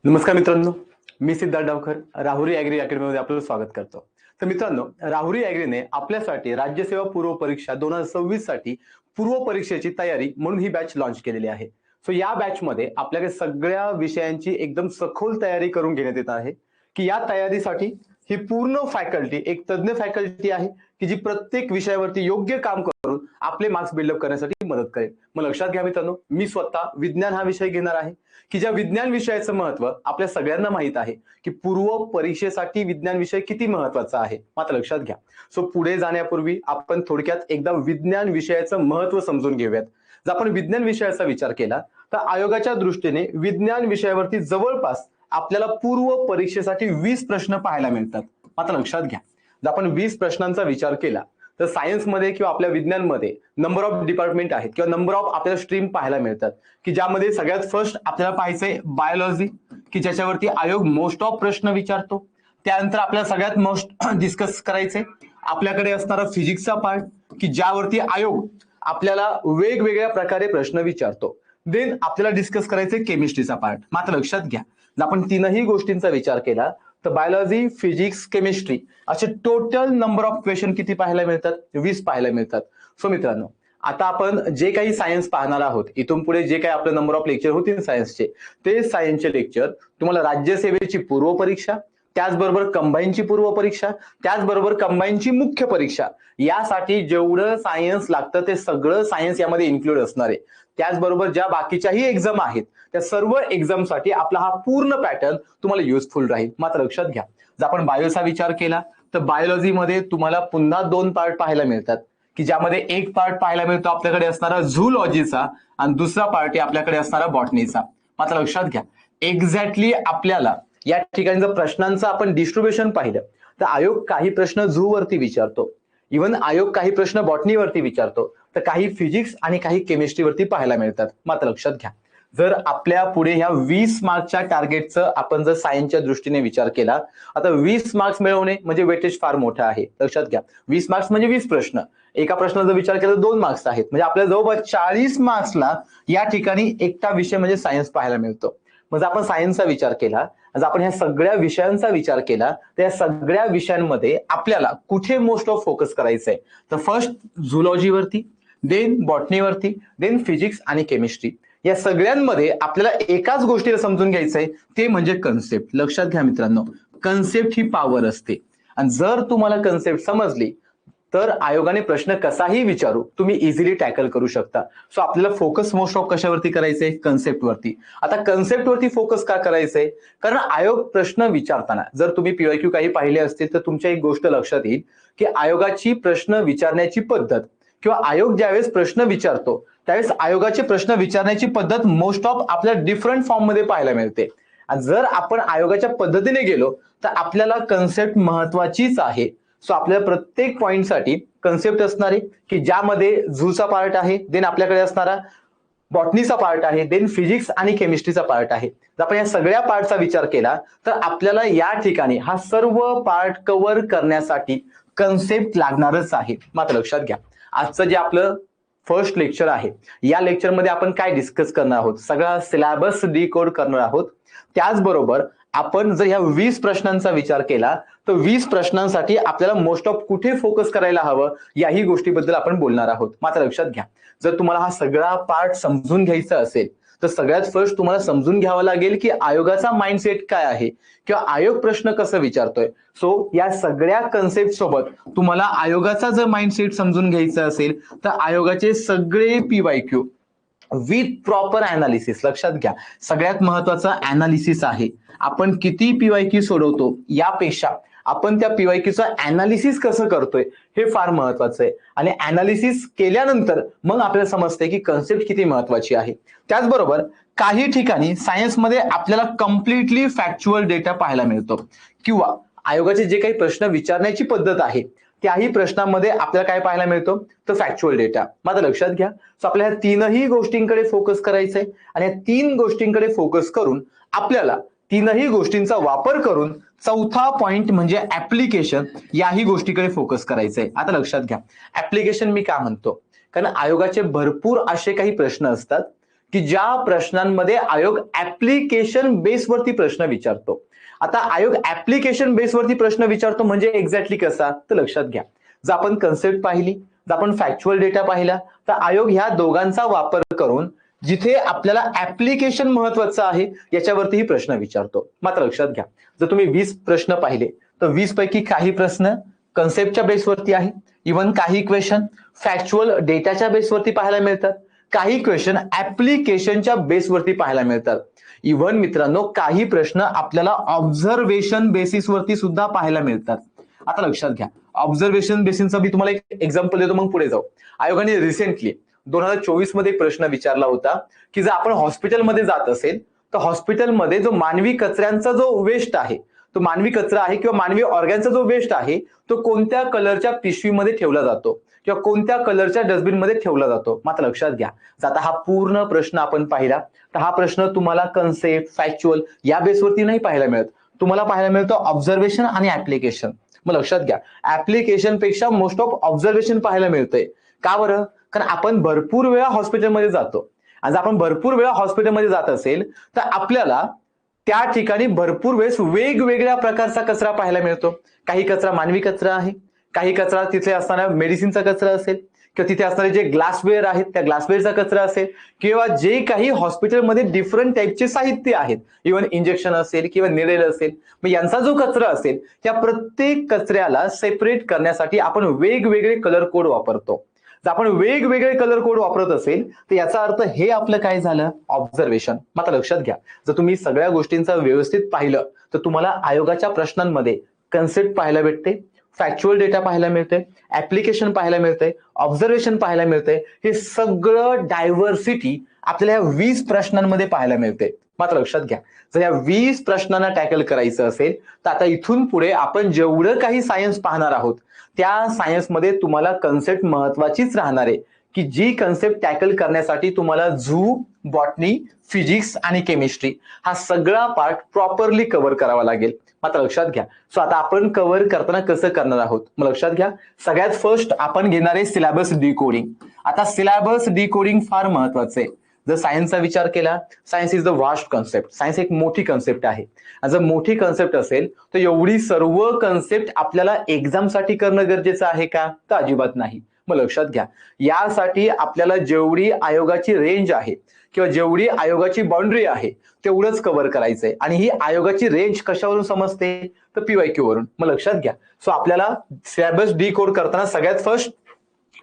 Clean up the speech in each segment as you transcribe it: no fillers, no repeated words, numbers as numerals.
नमस्कार मित्रांनो, मी सिद्धार्थ डावकर राहुरी ॲग्री अकॅडमीमध्ये आपलं स्वागत करतो. तर मित्रांनो, राहुरी ॲग्रीने आपल्यासाठी राज्यसेवा पूर्व परीक्षा 2026 साठी पूर्व परीक्षेची तयारी म्हणून ही बॅच लॉन्च केलेली आहे. सो या बॅचमध्ये आपल्याकडे सगळ्या विषयांची एकदम सखोल तयारी करून घेण्यात येत आहे, की या तयारीसाठी ही पूर्ण फॅकल्टी एक तज्ञ फॅकल्टी आहे, की जी प्रत्येक विषयावरती योग्य काम करून आपले मार्क्स बिल्डअप करण्यासाठी मदत करेल. मग लक्षात घ्या मित्रांनो, मी स्वतः विज्ञान हा विषय घेणार आहे, की ज्या विज्ञान विषयाचं महत्व आपल्या सगळ्यांना माहित आहे, की पूर्व परीक्षेसाठी विज्ञान विषय किती महत्वाचा आहे. मात्र लक्षात घ्या, सो पुढे जाण्यापूर्वी आपण थोडक्यात एकदा विज्ञान विषयाचं महत्व समजून घेऊयात. जर आपण विज्ञान विषयाचा विचार केला तर आयोगाच्या दृष्टीने विज्ञान विषयावरती जवळपास आपल्याला पूर्व परीक्षेसाठी 20 प्रश्न पाहायला मिळतात. मात्र लक्षात घ्या, जर आपण 20 प्रश्नांचा विचार केला तर सायन्समध्ये किंवा आपल्या विज्ञानमध्ये नंबर ऑफ डिपार्टमेंट आहेत किंवा नंबर ऑफ आपल्याला स्ट्रीम पाहायला मिळतात, की ज्यामध्ये सगळ्यात फर्स्ट आपल्याला पाहायचंय बायोलॉजी, की ज्याच्यावरती आयोग मोस्ट ऑफ प्रश्न विचारतो. त्यानंतर आपल्याला सगळ्यात मोस्ट डिस्कस करायचंय आपल्याकडे असणारा फिजिक्सचा पार्ट, की ज्यावरती आयोग आपल्याला वेगवेगळ्या प्रकारे प्रश्न विचारतो. देन आपल्याला डिस्कस करायचंय केमिस्ट्रीचा पार्ट. मात्र लक्षात घ्या, जर आपण तीनही गोष्टींचा विचार केला तर बायोलॉजी, फिजिक्स, केमिस्ट्री असे टोटल नंबर ऑफ क्वेश्चन किती पाहायला मिळतात? 20 पाहायला मिळतात. सो मित्रांनो, आता आपण जे काही सायन्स पाहणार आहोत, इथून पुढे जे काही आपलं नंबर ऑफ लेक्चर होतील सायन्सचे, ते सायन्सचे लेक्चर तुम्हाला राज्यसेवेची पूर्व परीक्षा, त्याचबरोबर कंबाईनची पूर्व परीक्षा, त्याचबरोबर कंबाईनची मुख्य परीक्षा, यासाठी जेवढं सायन्स लागतं ते सगळं सायन्स यामध्ये इन्क्लूड असणार आहे. त्याचबरोबर ज्या बाकीच्याही एक्झाम आहेत त्या सर्व एक्झामसाठी आपला हा पूर्ण पॅटर्न तुम्हाला युजफुल राहील. मात्र लक्षात घ्या, जर आपण बायोचा विचार केला तर बायोलॉजीमध्ये तुम्हाला पुन्हा 2 पार्ट पाहायला मिळतात, की ज्यामध्ये एक पार्ट पाहायला मिळतो आपल्याकडे असणारा झूलॉजीचा आणि दुसरा पार्ट आहे आपल्याकडे असणारा बॉटनीचा. मात्र लक्षात घ्या, एक्झॅक्टली आपल्याला या ठिकाणी जर प्रश्नांचं आपण डिस्ट्रीब्युशन पाहिलं तर आयोग काही प्रश्न झू वरती विचारतो, इव्हन आयोग काही प्रश्न बॉटनीवरती विचारतो, तर काही फिजिक्स आणि काही केमिस्ट्रीवरती पाहायला मिळतात. मात्र लक्षात घ्या, जर आपल्या पुढे ह्या 20 मार्क्सच्या टार्गेटचं आपण जर सायन्सच्या दृष्टीने विचार केला, आता 20 मार्क्स मिळवणे म्हणजे वेटेज फार मोठं आहे. लक्षात घ्या, 20 मार्क्स म्हणजे 20 प्रश्न, एका प्रश्नाचा विचार केला तर 2 मार्क्स आहेत, म्हणजे आपल्याला जवळपास 40 मार्क्सला या ठिकाणी एकटा विषय म्हणजे सायन्स पाहायला मिळतो. म्हणजे आपण सायन्सचा विचार केला, जर आपण ह्या सगळ्या विषयांचा विचार केला तर या सगळ्या विषयांमध्ये आपल्याला कुठे मोस्ट ऑफ फोकस करायचंय, तर फर्स्ट झूलॉजीवरती, देन बॉटनीवरती, देन फिजिक्स आणि केमिस्ट्री. या सगळ्यांमध्ये आपल्याला एकाच गोष्टीला समजून घ्यायचंय, ते म्हणजे कन्सेप्ट. लक्षात घ्या मित्रांनो, कन्सेप्ट ही पॉवर असते आणि जर तुम्हाला कन्सेप्ट समजली तर आयोगाने प्रश्न कसाही विचारू तुम्ही इझिली टॅकल करू शकता. सो आपल्याला फोकस मोस्ट ऑफ कशावरती करायचंय? कन्सेप्ट वरती. आता कन्सेप्ट वरती फोकस का करायचंय? कारण आयोग प्रश्न विचारताना जर तुम्ही पीवायक्यू काही पाहिले असतील तर तुमच्या एक गोष्ट लक्षात येईल, की आयोगाची प्रश्न विचारण्याची पद्धत किंवा आयोग ज्यावेळेस प्रश्न विचारतो त्यावेळेस आयोगाचे प्रश्न विचारण्याची पद्धत मोस्ट ऑफ आपल्याला डिफरंट फॉर्म मध्ये पाहायला मिळते. जर आपण आयोगाच्या पद्धतीने गेलो तर आपल्याला कन्सेप्ट महत्वाचीच आहे. सो आपल्याला प्रत्येक पॉइंटसाठी कन्सेप्ट असणार आहे, की ज्यामध्ये झूचा पार्ट आहे, देन आपल्याकडे असणारा बॉटनीचा पार्ट आहे, देन फिजिक्स आणि केमिस्ट्रीचा पार्ट आहे. जर आपण या सगळ्या पार्टचा विचार केला तर आपल्याला या ठिकाणी हा सर्व पार्ट कव्हर करण्यासाठी कन्सेप्ट लागणारच आहे. मात्र लक्षात घ्या, आजचं जे आपलं फर्स्ट लेक्चर आहे, या लेक्चरमध्ये आपण काय डिस्कस करणार आहोत? सगळा सिलेबस डिकोड करणार आहोत. त्याचबरोबर आपण जर ह्या 20 प्रश्नांचा विचार केला तर 20 प्रश्नांसाठी आपल्याला मोस्ट ऑफ कुठे फोकस करायला हवं याही गोष्टीबद्दल आपण बोलणार आहोत. मात्र लक्षात घ्या, जर तुम्हाला हा सगळा पार्ट समजून घ्यायचा असेल तर सगळ्यात फर्स्ट तुम्हाला समजून घ्यावं लागेल की आयोगाचा माइंडसेट काय आहे किंवा आयोग प्रश्न कसं विचारतोय. सो या सगळ्या कन्सेप्ट सोबत तुम्हाला आयोगाचा जर माइंडसेट समजून घ्यायचा असेल तर आयोगाचे सगळे पीवायक्यू विथ प्रॉपर अनालिसिस. लक्षात घ्या, सगळ्यात महत्वाचं अनालिसिस आहे. आपण किती पीवायक्यू सोडवतो यापेक्षा आपण त्या पीवायक्यूचं अनालिसिस कसं करतोय हे फार महत्वाचं आहे. आणि अनालिसिस केल्यानंतर मग आपल्याला समजतंय की कन्सेप्ट किती महत्वाची आहे. त्याचबरोबर काही ठिकाणी सायन्समध्ये आपल्याला कम्प्लिटली फॅक्च्युअल डेटा पाहायला मिळतो किंवा आयोगाचे जे काही प्रश्न विचारण्याची पद्धत आहे त्याही प्रश्नांमध्ये आपल्याला काय पाहायला मिळतो? तर फॅक्च्युअल डेटा. माझं लक्षात घ्या, सो आपल्याला तीनही गोष्टींकडे फोकस करायचंय आणि या 3 गोष्टींकडे फोकस करून आपल्याला तीनही गोष्टींचा वापर करून चौथा पॉइंट म्हणजे ऍप्लिकेशन याही गोष्टीकडे फोकस करायचंय. आता लक्षात घ्या, ऍप्लिकेशन मी का म्हणतो? कारण आयोगाचे भरपूर असे काही प्रश्न असतात की ज्या प्रश्नांमध्ये आयोग ऍप्लिकेशन बेसवरती प्रश्न विचारतो. आता आयोग ऍप्लिकेशन बेसवरती प्रश्न विचारतो म्हणजे एक्झॅक्टली कसा, तर लक्षात घ्या. जर आपण कन्सेप्ट पाहिली, जर आपण फॅक्च्युअल डेटा पाहिला, तर आयोग ह्या दोघांचा वापर करून जिथे आपल्याला ऍप्लिकेशन महत्वाचं आहे याच्यावरतीही प्रश्न विचारतो. मात्र लक्षात घ्या, जर तुम्ही 20 प्रश्न पाहिले तर 20 पैकी काही प्रश्न कन्सेप्टच्या बेसवरती आहे, इव्हन काही क्वेश्चन फॅक्च्युअल डेटाच्या बेसवरती पाहायला मिळतात, काही क्वेश्चन ऍप्लिकेशनच्या बेसवरती पाहायला मिळतात. इव्हन मित्रांनो काही प्रश्न आपल्याला ऑब्झर्वेशन बेसिसवरती सुद्धा पाहायला मिळतात. आता लक्षात घ्या, ऑब्झर्वेशन बेसिसचा मी तुम्हाला एक एक्झाम्पल देतो, मग पुढे जाऊ. आयोगाने रिसेंटली 2024 मध्ये प्रश्न विचारला होता की जर आपण हॉस्पिटलमध्ये जात असेल तर हॉस्पिटलमध्ये जो मानवी कचऱ्यांचा जो वेस्ट आहे, तो मानवी कचरा आहे किंवा मानवी ऑर्गनचा जो वेस्ट आहे तो कोणत्या कलरच्या पिशवीमध्ये ठेवला जातो किंवा कोणत्या कलरच्या डस्टबिनमध्ये ठेवला जातो. मात्र लक्षात घ्या, आता हा पूर्ण प्रश्न आपण पाहिला तर हा प्रश्न तुम्हाला कन्सेप्ट फॅक्च्युअल या बेसवरती नाही पाहायला मिळत, तुम्हाला पाहायला मिळतं ऑब्झर्वेशन आणि ऍप्लिकेशन. मग लक्षात घ्या, ऍप्लिकेशन पेक्षा मोस्ट ऑफ ऑब्झर्वेशन पाहायला मिळतंय. का बरं? कारण आपण भरपूर वेळा हॉस्पिटलमध्ये जातो आणि जर आपण भरपूर वेळा हॉस्पिटलमध्ये जात असेल तर आपल्याला त्या ठिकाणी भरपूर वेळेस वेगवेगळ्या प्रकारचा कचरा पाहायला मिळतो. काही कचरा मानवी कचरा आहे, काही कचरा तिथे असताना मेडिसिनचा कचरा असेल किंवा तिथे असणारे जे ग्लासवेअर आहेत त्या ग्लासवेअरचा कचरा असेल किंवा जे काही हॉस्पिटलमध्ये डिफरंट टाईपचे साहित्य आहेत, इव्हन इंजेक्शन असेल किंवा निरेल असेल, मग यांचा जो कचरा असेल त्या प्रत्येक कचऱ्याला सेपरेट करण्यासाठी आपण वेगवेगळे कलर कोड वापरतो. जर आपण वेगवेगळे कलर कोड वापरत असेल तर याचा अर्थ हे आपलं काय झालं, ऑब्झर्वेशन. मात्र लक्षात घ्या, जर तुम्ही सगळ्या गोष्टींचा व्यवस्थित पाहिलं तर तुम्हाला आयोगाच्या प्रश्नांमध्ये कन्सेप्ट पाहायला भेटते, फॅक्च्युअल डेटा पाहायला मिळते, ऍप्लिकेशन पाहायला मिळते, ऑब्झर्वेशन पाहायला मिळते. हे सगळं डायव्हर्सिटी आपल्याला या 20 प्रश्नांमध्ये पाहायला मिळते. मात्र लक्षात घ्या, जर या 20 प्रश्नांना टॅकल करायचं असेल तर आता इथून पुढे आपण जेवढं काही सायन्स पाहणार आहोत त्या सायन्समध्ये तुम्हाला कन्सेप्ट महत्वाचीच राहणार आहे, की जी कन्सेप्ट टॅकल करण्यासाठी तुम्हाला झू, बॉटनी, फिजिक्स आणि केमिस्ट्री हा सगळा पार्ट प्रॉपरली कव्हर करावा लागेल. मात्र लक्षात घ्या, सो आता आपण कव्हर करताना कसं करणार आहोत, मग लक्षात घ्या, सगळ्यात फर्स्ट आपण घेणार आहे सिलेबस डिकोडिंग. आता सिलेबस डिकोडिंग फार महत्वाचं आहे. जर सायन्सचा विचार केला, science is the vast concept, science एक मोठी कन्सेप्ट आहे. जर मोठी कन्सेप्ट असेल तर एवढी सर्व कन्सेप्ट आपल्याला एक्झामसाठी करणं गरजेचं आहे का, तर अजिबात नाही. मग लक्षात घ्या, यासाठी आपल्याला जेवढी आयोगाची रेंज आहे किंवा जेवढी आयोगाची बाउंड्री आहे तेवढंच कव्हर करायचंय. आणि ही आयोगाची रेंज कशावरून समजते, तर PYQ वरून. मग लक्षात घ्या, सो आपल्याला सिलेबस डिकोड करताना सगळ्यात फर्स्ट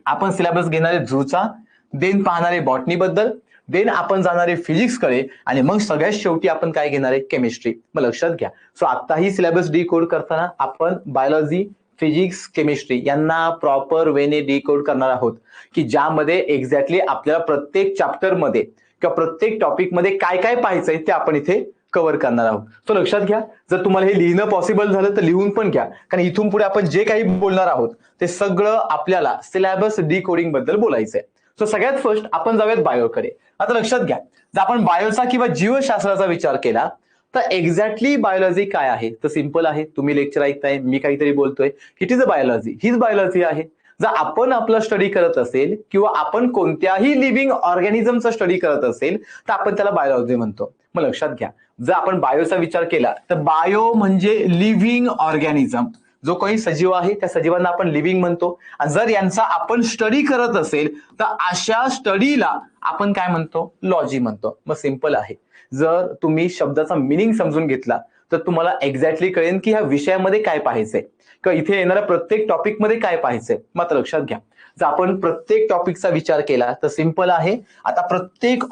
आपण सिलेबस घेणार आहे झूचा, देन पाहणार आहे बॉटनी बद्दल, देन आपण जाणार आहे फिजिक्स कडे आणि मग सगळ्यात शेवटी आपण काय घेणार आहे, केमिस्ट्री. मग लक्षात घ्या, सो आताही सिलेबस डिकोड करताना आपण बायोलॉजी, फिजिक्स, केमिस्ट्री यांना प्रॉपर वेने डिकोड करणार आहोत, की ज्यामध्ये एक्झॅक्टली आपल्याला प्रत्येक चॅप्टर मध्ये किंवा प्रत्येक टॉपिक मध्ये काय काय पाहायचंय ते आपण इथे कव्हर करणार आहोत. तो लक्षात घ्या, जर तुम्हाला हे लिहिणं पॉसिबल झालं तर लिहून पण घ्या, कारण इथून पुढे आपण जे काही बोलणार आहोत ते सगळं आपल्याला सिलेबस डिकोडिंग बद्दल बोलायचंय. सो सगळ्यात फर्स्ट आपण जाऊयात बायोकडे. आता लक्षात घ्या, जर आपण बायोचा किंवा जीवशास्त्राचा विचार केला तर एक्झॅक्टली बायोलॉजी काय आहे, तर सिंपल आहे. तुम्ही लेक्चर ऐकताय, मी काहीतरी बोलतोय, इट इज अ बायोलॉजी, हीच बायोलॉजी आहे. जर आपण आपला स्टडी करत असेल किंवा आपण कोणत्याही लिव्हिंग ऑर्गॅनिझमचा स्टडी करत असेल तर आपण त्याला बायोलॉजी म्हणतो. मग लक्षात घ्या, जर आपण बायोचा विचार केला तर बायो म्हणजे लिव्हिंग ऑर्गॅनिझम, जो काही सजीव आहे त्या सजीवांना आपण लिव्हिंग म्हणतो. आणि जर यांचा आपण स्टडी करत असेल तर अशा स्टडीला आपण काय म्हणतो, लॉजी म्हणतो. मग सिंपल आहे, जर तुम्ही शब्दाचा मिनिंग समजून घेतला तर तुम्हाला एक्झॅक्टली कळेल की ह्या विषयामध्ये काय पाहायचंय किंवा इथे येणाऱ्या प्रत्येक टॉपिक मध्ये काय पाहायचंय. मात्र लक्षात घ्या, जर आपण प्रत्येक टॉपिकचा विचार केला तर सिंपल आहे, आता प्रत्येक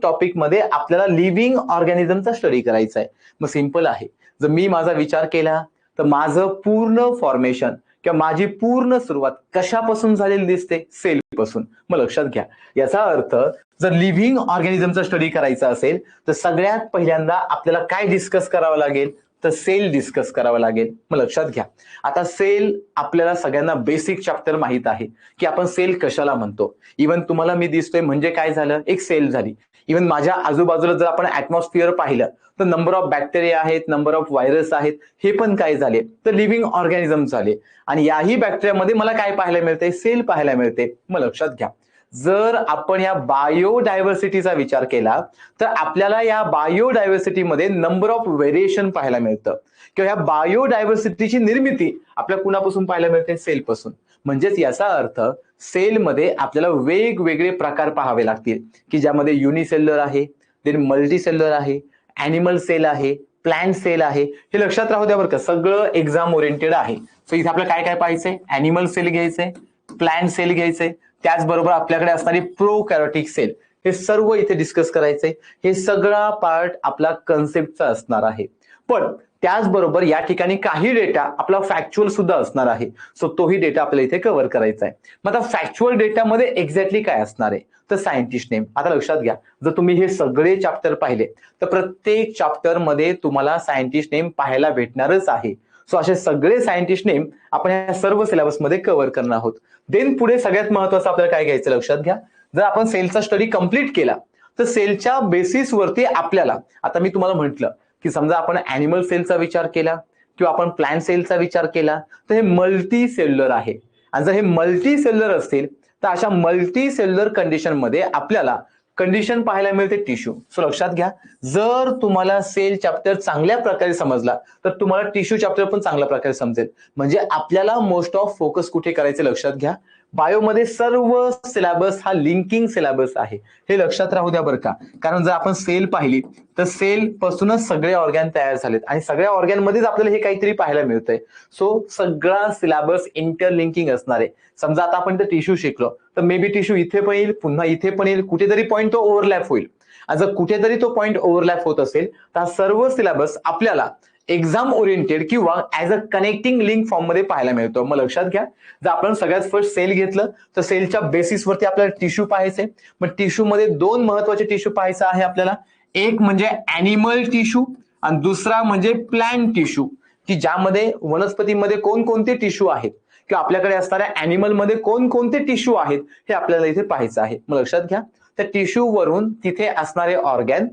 टॉपिक मध्ये आपल्याला लिव्हिंग ऑर्गॅनिझमचा स्टडी करायचा आहे. मग सिंपल आहे, जर मी माझा विचार केला तर माझं पूर्ण फॉर्मेशन किंवा माझी पूर्ण सुरुवात कशापासून झालेली दिसते, सेल पासून. मग लक्षात घ्या, याचा अर्थ जर लिव्हिंग ऑर्गॅनिझमचा स्टडी करायचा असेल तर सगळ्यात पहिल्यांदा आपल्याला काय डिस्कस करावं लागेल, तर सेल डिस्कस करावं लागेल. मग लक्षात घ्या, आता सेल आपल्याला सगळ्यांना बेसिक चॅप्टर माहित आहे की आपण सेल कशाला म्हणतो. इव्हन तुम्हाला मी दिसतोय म्हणजे काय झालं, एक सेल झाली. इव्हन माझ्या आजूबाजूला जर आपण ऍटमॉस्फिअर पाहिलं तर नंबर ऑफ बॅक्टेरिया आहेत, नंबर ऑफ व्हायरस आहेत, हे पण काय झाले, तर लिव्हिंग ऑर्गॅनिझम झाले. आणि याही बॅक्टेरियामध्ये मला काय पाहायला मिळते, सेल पाहायला मिळते. मग लक्षात घ्या, जर आपण या बायोडायव्हर्सिटीचा विचार केला तर आपल्याला या बायोडायव्हर्सिटीमध्ये नंबर ऑफ व्हेरिएशन पाहायला मिळतं किंवा या बायोडायव्हर्सिटीची निर्मिती आपल्या कुणापासून पाहायला मिळते? सेलपासून. म्हणजेच याचा अर्थ सेलमध्ये आपल्याला वेगवेगळे प्रकार पाहावे लागतील की ज्यामध्ये युनिसेल्युलर आहे, देन मल्टीसेल्युलर आहे, ॲनिमल सेल आहे, प्लांट सेल आहे. हे लक्षात राहू द्या बरं का, सगळं एक्झाम ओरिएंटेड आहे. सो इथे आपल्याला काय काय पाहायचंय? ॲनिमल सेल घ्यायचंय, प्लांट सेल घ्यायचंय, त्याचबरोबर आपल्याकडे असणारी प्रोकॅरियोटिक सेल, हे सर्व इथे डिस्कस करायचंय. हे सगळा पार्ट आपला कन्सेप्टचा असणार आहे. पण त्याचबरोबर या ठिकाणी काही डेटा आपला फॅक्च्युअल सुद्धा असणार आहे. सो तोही डेटा आपल्याला इथे कव्हर करायचा आहे. मग आता फॅक्च्युअल डेटामध्ये एक्झॅक्टली काय असणार आहे? तर सायंटिस्ट नेम. आता लक्षात घ्या, जर तुम्ही हे सगळे चॅप्टर पाहिले तर प्रत्येक चॅप्टर मध्ये तुम्हाला सायंटिस्ट नेम पाहायला भेटणारच आहे. सो असे सगळे सायंटिस्ट नेम आपण या सर्व सिलेबस मध्ये कव्हर करणार आहोत. देन पुढे सगळ्यात महत्वाचं आपल्याला काय घ्यायचं लक्षात घ्या, जर आपण सेलचा स्टडी कंप्लीट केला तर सेलच्या बेसिसवरती आपल्याला, आता मी तुम्हाला म्हटलं की समजा आपण ॲनिमल सेलचा विचार केला किंवा आपण प्लांट सेलचा विचार केला तर हे मल्टी सेल्युलर आहे. आणि जर हे मल्टी सेल्युलर असतील तर अशा मल्टी सेल्युलर कंडिशन मध्ये आपल्याला कंडिशन पाहायला मिळते टिश्यू. सो लक्षात घ्या, जर तुम्हाला सेल चॅप्टर चांगल्या प्रकारे समजला तर तुम्हाला टिश्यू चॅप्टर पण चांगल्या प्रकारे समजेल. म्हणजे आपल्याला मोस्ट ऑफ फोकस कुठे करायचे लक्षात घ्या, बायोमध्ये सर्व सिलेबस हा लिंकिंग सिलेबस आहे, हे लक्षात राहू द्या बरं का. कारण जर आपण सेल पाहिली तर सेल पासूनच सगळे ऑर्गॅन तयार झालेत आणि सगळ्या ऑर्गॅन मध्येच आपल्याला हे काहीतरी पाहायला मिळतंय. सो सगळा सिलेबस इंटरलिंकिंग असणार आहे. समजा आता आपण टिश्यू शिकलो तर मे बी टिश्यू इथे पण येईल, पुन्हा इथे पण येईल, कुठेतरी पॉईंट तो ओव्हरलॅप होईल. आणि जर कुठेतरी तो पॉईंट ओव्हरलॅप होत असेल तर सर्व सिलेबस आपल्याला एक्झाम ओरिएंटेड किंवा as a connecting link form मध्ये पाहायला मिळतो. मग लक्षात घ्या, जर आपण सगळ्यात फर्स्ट सेल घेतलं तर सेलच्या बेसिसवरती आपल्याला टिश्यू पाहायचे. मग टिश्यू मध्ये दोन महत्वाचे टिश्यू पाहायचा आहे आपल्याला, एक म्हणजे ॲनिमल टिश्यू आणि दुसरा म्हणजे प्लांट टिश्यू, की ज्यामध्ये वनस्पतीमध्ये कोणकोणते टिश्यू आहेत किंवा आपल्याकडे असणाऱ्या ॲनिमल मध्ये कोणकोणते टिश्यू आहेत हे आपल्याला इथे पाहायचं आहे. मग लक्षात घ्या, त्या टिश्यू वरून तिथे असणारे ऑर्गॅन,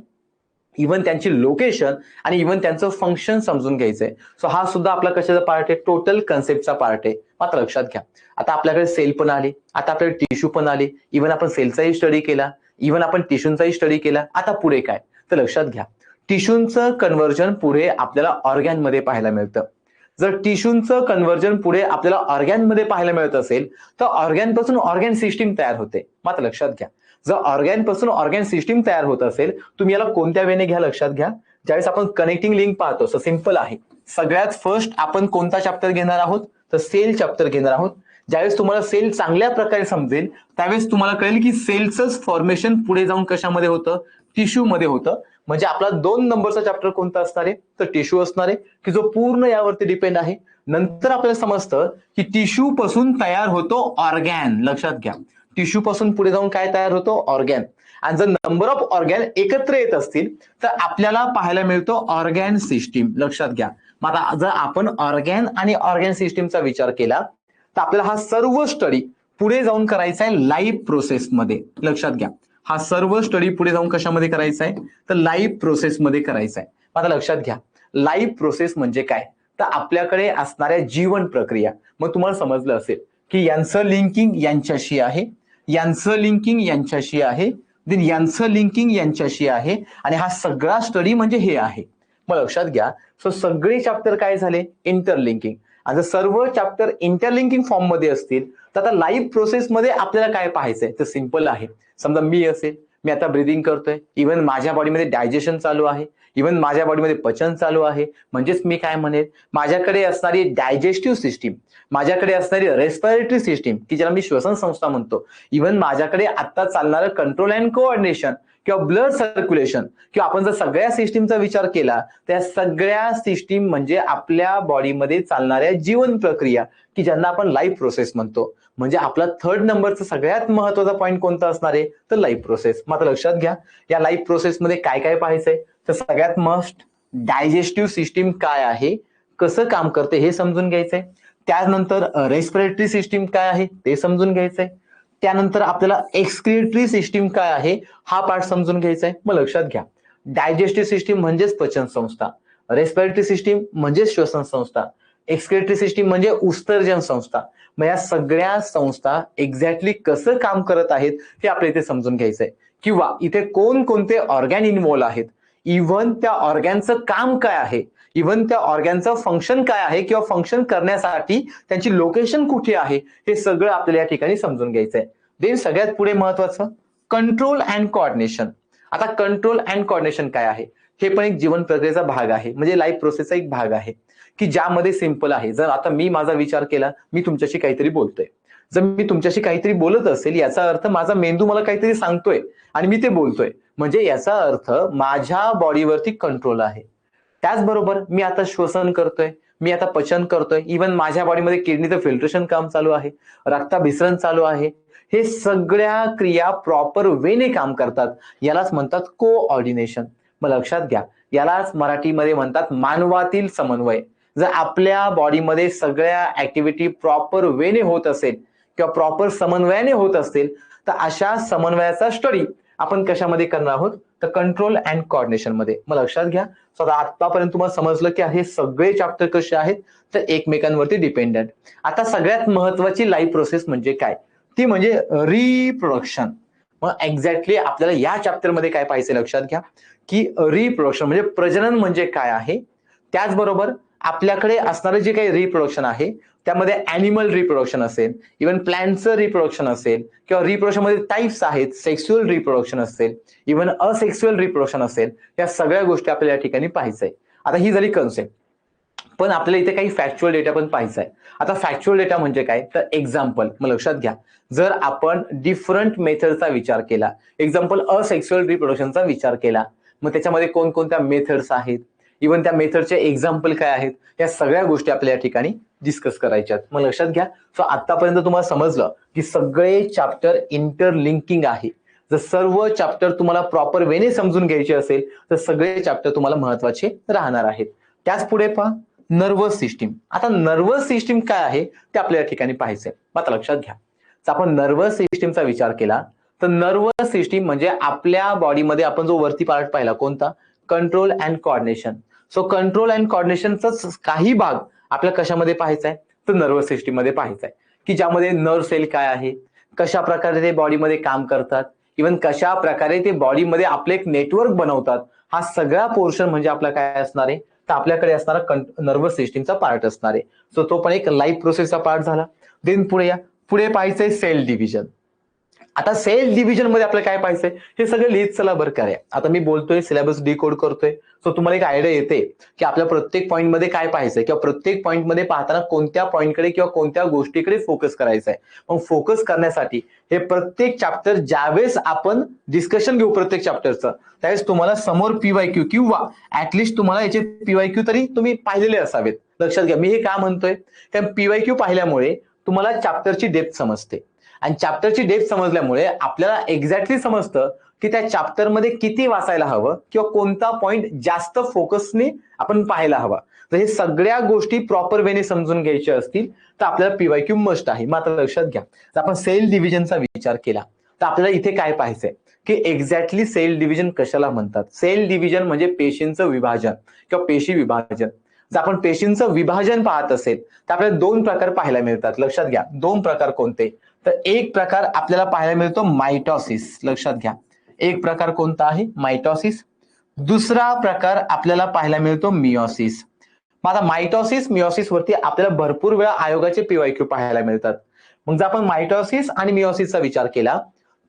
इव्हन त्यांची लोकेशन आणि इव्हन त्यांचं फंक्शन समजून घ्यायचंय. सो हा सुद्धा आपला कशाचा पार्ट आहे? टोटल कन्सेप्टचा पार्ट आहे. मात्र लक्षात घ्या, आता आपल्याकडे सेल पण आले, आता आपल्याकडे टिश्यू पण आले, इव्हन आपण सेलचाही स्टडी केला, इव्हन आपण टिश्यूंचाही स्टडी केला. आता पुढे काय? तर लक्षात घ्या, टिश्यूंचं कन्व्हर्जन पुढे आपल्याला ऑर्गॅन मध्ये पाहायला मिळतं. जर टिश्यूंचं कन्व्हर्जन पुढे आपल्याला ऑर्गॅन मध्ये पाहायला मिळत असेल तर ऑर्गॅन पासून ऑर्गॅन सिस्टीम तयार होते. मात्र लक्षात घ्या, जर ऑर्गॅन पासून ऑर्गॅन सिस्टीम तयार होत असेल तुम्ही याला कोणत्या वेने घ्या लक्षात घ्या. ज्यावेळेस आपण कनेक्टिंग लिंक पाहतो सो सिंपल आहे, सगळ्यात फर्स्ट आपण कोणता चॅप्टर घेणार आहोत? तर सेल चॅप्टर घेणार आहोत. ज्यावेळेस तुम्हाला सेल चांगल्या प्रकारे समजेल त्यावेळेस तुम्हाला कळेल की सेलचंच फॉर्मेशन पुढे जाऊन कशामध्ये होतं? टिश्यू मध्ये होतं. म्हणजे आपला 2 नंबरचा चॅप्टर कोणता असणार आहे? तर टिश्यू असणार आहे, की जो पूर्ण यावरती डिपेंड आहे. नंतर आपल्याला समजतं की टिश्यू पासून तयार होतो ऑर्गॅन. लक्षात घ्या, टिश्यू पासून पुढे जाऊन काय तयार होतो? ऑर्गॅन. आणि जर नंबर ऑफ ऑर्गॅन एकत्र येत असतील तर आपल्याला पाहायला मिळतो ऑर्गॅन सिस्टीम. लक्षात घ्या, मग आता जर आपण ऑर्गॅन आणि ऑर्गॅन सिस्टीमचा विचार केला तर आपल्याला हा सर्व स्टडी पुढे जाऊन करायचा आहे लाईव्ह प्रोसेसमध्ये. लक्षात घ्या, हा सर्व स्टडी पुढे जाऊन कशामध्ये करायचा आहे? तर लाईव्ह प्रोसेसमध्ये करायचा आहे. आता लक्षात घ्या, लाईव्ह प्रोसेस म्हणजे काय? तर आपल्याकडे असणाऱ्या जीवन प्रक्रिया. मग तुम्हाला समजलं असेल की यांचं लिंकिंग यांच्याशी आहे, यांचं लिंकिंग यांच्याशी आहे, देन यांचं लिंकिंग यांच्याशी आहे आणि हा सगळा स्टडी म्हणजे हे आहे. मग लक्षात घ्या, सो सगळे चॅप्टर काय झाले? इंटरलिंकिंग. आणि जर सर्व चॅप्टर इंटरलिंकिंग फॉर्म मध्ये असतील तर आता लाईव्ह प्रोसेसमध्ये आपल्याला काय पाहायचंय? तर सिंपल आहे. समजा मी असेल, मी आता ब्रीदिंग करतोय, इव्हन माझ्या बॉडीमध्ये डायजेशन चालू आहे, इव्हन माझ्या बॉडीमध्ये पचन चालू आहे. म्हणजेच मी काय म्हणेन, माझ्याकडे असणारी डायजेस्टिव्ह सिस्टीम, माझ्याकडे असणारी रेस्पिरेटरी सिस्टीम की ज्याला मी श्वसन संस्था म्हणतो, इव्हन माझ्याकडे आता चालणारं कंट्रोल अँड कोऑर्डिनेशन किंवा ब्लड सर्क्युलेशन, किंवा आपण जर सगळ्या सिस्टीमचा विचार केला त्या सगळ्या सिस्टीम म्हणजे आपल्या बॉडीमध्ये चालणाऱ्या जीवन प्रक्रिया की ज्यांना आपण लाईव्ह प्रोसेस म्हणतो. म्हणजे आपला 3rd नंबरचा सगळ्यात महत्वाचा पॉईंट कोणता असणार आहे? तर लाईव्ह प्रोसेस. मात्र लक्षात घ्या, या लाईव्ह प्रोसेसमध्ये काय काय पाहायचंय? तर सगळ्यात मस्ट डायजेस्टिव्ह सिस्टीम काय आहे, कसं काम करते हे समजून घ्यायचंय. त्यानंतर रेस्पिरेटरी सिस्टीम काय आहे ते समजून घ्यायचंय. त्यानंतर आपल्याला एक्सक्रिएटरी सिस्टीम काय आहे हा पार्ट समजून घ्यायचा आहे. मग लक्षात घ्या, डायजेस्टिव्ह सिस्टीम म्हणजेच पचन संस्था, रेस्पिरेटरी सिस्टीम म्हणजेच श्वसन संस्था, एक्सक्रेटरी सिस्टीम म्हणजे उत्सर्जन संस्था. मग या सगळ्या संस्था एक्झॅक्टली कसं काम करत आहेत हे आपल्याला इथे समजून घ्यायचंय. किंवा इथे कोणकोणते ऑर्गॅन इन्व्हॉल्व आहेत, इव्हन त्या ऑर्गॅनचं काम काय आहे, इव्हन त्या ऑर्गॅनचं फंक्शन काय आहे किंवा फंक्शन करण्यासाठी त्यांची लोकेशन कुठे आहे, हे सगळं आपल्याला या ठिकाणी समजून घ्यायचंय. देन सगळ्यात पुढे महत्वाचं कंट्रोल अँड कोऑर्डिनेशन. आता कंट्रोल अँड कोऑर्डिनेशन काय आहे, हे पण एक जीवन प्रक्रियेचा भाग आहे, म्हणजे लाईफ प्रोसेसचा एक भाग आहे, की ज्यामध्ये सिंपल आहे. जर आता मी माझा विचार केला, मी तुमच्याशी काहीतरी बोलतोय, जर मी तुमच्याशी काहीतरी बोलत असेल याचा अर्थ माझा मेंदू मला काहीतरी सांगतोय आणि मी ते बोलतोय, म्हणजे याचा अर्थ माझ्या बॉडीवरती कंट्रोल आहे. त्याचबरोबर मी आता श्वसन करतोय, मी आता पचन करतोय, इव्हन माझ्या बॉडीमध्ये किडनीचं फिल्ट्रेशन काम चालू आहे, रक्ताभिसरण चालू आहे, हे सगळ्या क्रिया प्रॉपर वेने काम करतात. यालाच म्हणतात कोऑर्डिनेशन. मग लक्षात घ्या, यालाच मराठीमध्ये म्हणतात मानवातील समन्वय. जर आपल्या बॉडीमध्ये सगळ्या ऍक्टिव्हिटी प्रॉपर वेने होत असेल किंवा प्रॉपर समन्वयाने होत असतील, तर अशा समन्वयाचा स्टडी आपण कशामध्ये करणार आहोत, तर कंट्रोल अँड कोऑर्डिनेशन मध्ये. मग लक्षात घ्या, स्वतः आतापर्यंत तुम्हाला समजलं की हे सगळे चॅप्टर कसे आहेत, तर एकमेकांवरती डिपेंडंट. आता सगळ्यात महत्वाची लाईफ प्रोसेस म्हणजे काय, ती म्हणजे रिप्रोडक्शन. मग एक्झॅक्टली आपल्याला या चॅप्टर मध्ये काय पाहिजे लक्षात घ्या, की रिप्रोडक्शन म्हणजे प्रजनन म्हणजे काय आहे. त्याचबरोबर आपल्याकडे असणारे जे काही रिप्रोडक्शन आहे त्यामध्ये अॅनिमल रिप्रोडक्शन असेल, इव्हन प्लांटचं रिप्रोडक्शन असेल, किंवा रिप्रोडक्शन मध्ये टाइप्स आहेत, सेक्स्युअल रिप्रोडक्शन असेल, इव्हन असेक्स्युअल रिप्रोडक्शन असेल, या सगळ्या गोष्टी आपल्याला या ठिकाणी पाहायचंय. आता ही झाली कन्सेप्ट, पण आपल्याला इथे काही फॅक्च्युअल डेटा पण पाहायचा आहे. आता फॅक्च्युअल डेटा म्हणजे काय, तर एक्झाम्पल. मग लक्षात घ्या, जर आपण डिफरंट मेथडचा विचार केला, एक्झाम्पल असेक्स्युअल रिप्रोडक्शनचा विचार केला, मग त्याच्यामध्ये कोणकोणत्या मेथड्स आहेत, इव्हन त्या मेथडचे एक्झाम्पल काय आहेत, या सगळ्या गोष्टी आपल्या या ठिकाणी डिस्कस करायच्या आहेत. मग लक्षात घ्या, सो आतापर्यंत तुम्हाला समजलं की सगळे चॅप्टर इंटरलिंकिंग आहे. जर सर्व चॅप्टर तुम्हाला प्रॉपर वेने समजून घ्यायचे असेल तर सगळे चॅप्टर तुम्हाला महत्वाचे राहणार आहेत. त्याच पुढे पहा नर्वस सिस्टीम. आता नर्वस सिस्टीम काय आहे ते आपल्या या ठिकाणी पाहायचंय. आता लक्षात घ्या, जर आपण नर्वस सिस्टीमचा विचार केला तर नर्वस सिस्टीम म्हणजे आपल्या बॉडीमध्ये आपण जो वरती पार्ट पाहिला कोणता, control and coordination. So control and कोऑर्डिनेशनचा काही भाग आपल्याला कशामध्ये पाहायचा आहे, तर नर्वस सिस्टीम मध्ये पाहायचा आहे, की ज्यामध्ये नर्व सेल काय आहे, कशा प्रकारे ते बॉडीमध्ये काम करतात, इव्हन कशा प्रकारे ते बॉडीमध्ये आपले एक नेटवर्क बनवतात. हा सगळा पोर्शन म्हणजे आपला काय असणार आहे, तर आपल्याकडे असणारा नर्वस सिस्टीमचा पार्ट असणार आहे. सो तो पण एक लाईफ प्रोसेसचा पार्ट झाला. देन पुढे या, पुढे पाहायचंय सेल डिव्हिजन. आता सेल डिव्हिजन मध्ये आपल्याला काय पाहिजे, हे सगळं लिहित चला बरं काय. आता मी बोलतोय, सिलेबस डिकोड करतोय, सो तुम्हाला एक आयडिया येते की आपल्या प्रत्येक पॉईंट मध्ये काय पाहायचंय, किंवा प्रत्येक पॉईंट मध्ये पाहताना कोणत्या पॉईंटकडे किंवा कोणत्या गोष्टीकडे फोकस करायचा आहे. मग फोकस करण्यासाठी हे प्रत्येक चॅप्टर ज्यावेळेस आपण डिस्कशन घेऊ प्रत्येक चॅप्टरचं, त्यावेळेस तुम्हाला समोर पीवायक्यू किंवा ऍटलिस्ट तुम्हाला याचे पीवायक्यू तरी तुम्ही पाहिलेले असावेत. लक्षात घ्या, मी हे का म्हणतोय, कारण पीवायक्यू पाहिल्यामुळे तुम्हाला चॅप्टरची डेप्थ समजते, आणि चॅप्टरची डेप्थ समजल्यामुळे आपल्याला एक्झॅक्टली समजतं की त्या चॅप्टरमध्ये किती वाचायला हवं किंवा कोणता पॉइंट जास्त फोकसने आपण पाहायला हवा. तर हे सगळ्या गोष्टी प्रॉपर वेने समजून घ्यायच्या असतील तर आपल्याला पीवायक्यू मस्ट आहे. मात्र लक्षात घ्या, जर आपण सेल डिव्हिजनचा विचार केला तर आपल्याला इथे काय पाहायचंय, की एक्झॅक्टली सेल डिव्हिजन कशाला म्हणतात. सेल डिव्हिजन म्हणजे पेशींचं विभाजन किंवा पेशी विभाजन. जर आपण पेशींचं विभाजन पाहत असेल तर आपल्याला दोन प्रकार पाहायला मिळतात. लक्षात घ्या, दोन प्रकार कोणते, तर एक प्रकार आपल्याला पाहायला मिळतो मायटॉसिस. लक्षात घ्या, एक प्रकार कोणता आहे, मायटॉसिस. दुसरा प्रकार आपल्याला पाहायला मिळतो मियोसिस. मग आता मायटॉसिस मियोसिस वरती आपल्याला भरपूर वेळा आयोगाचे पीवायक्यू पाहायला मिळतात. मग जर आपण मायटॉसिस आणि मियोसिसचा विचार केला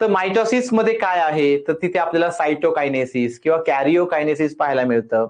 तर मायटॉसिस मध्ये काय आहे, तर तिथे आपल्याला सायटोकायनेसिस किंवा कॅरिओकायनेसिस पाहायला मिळतं.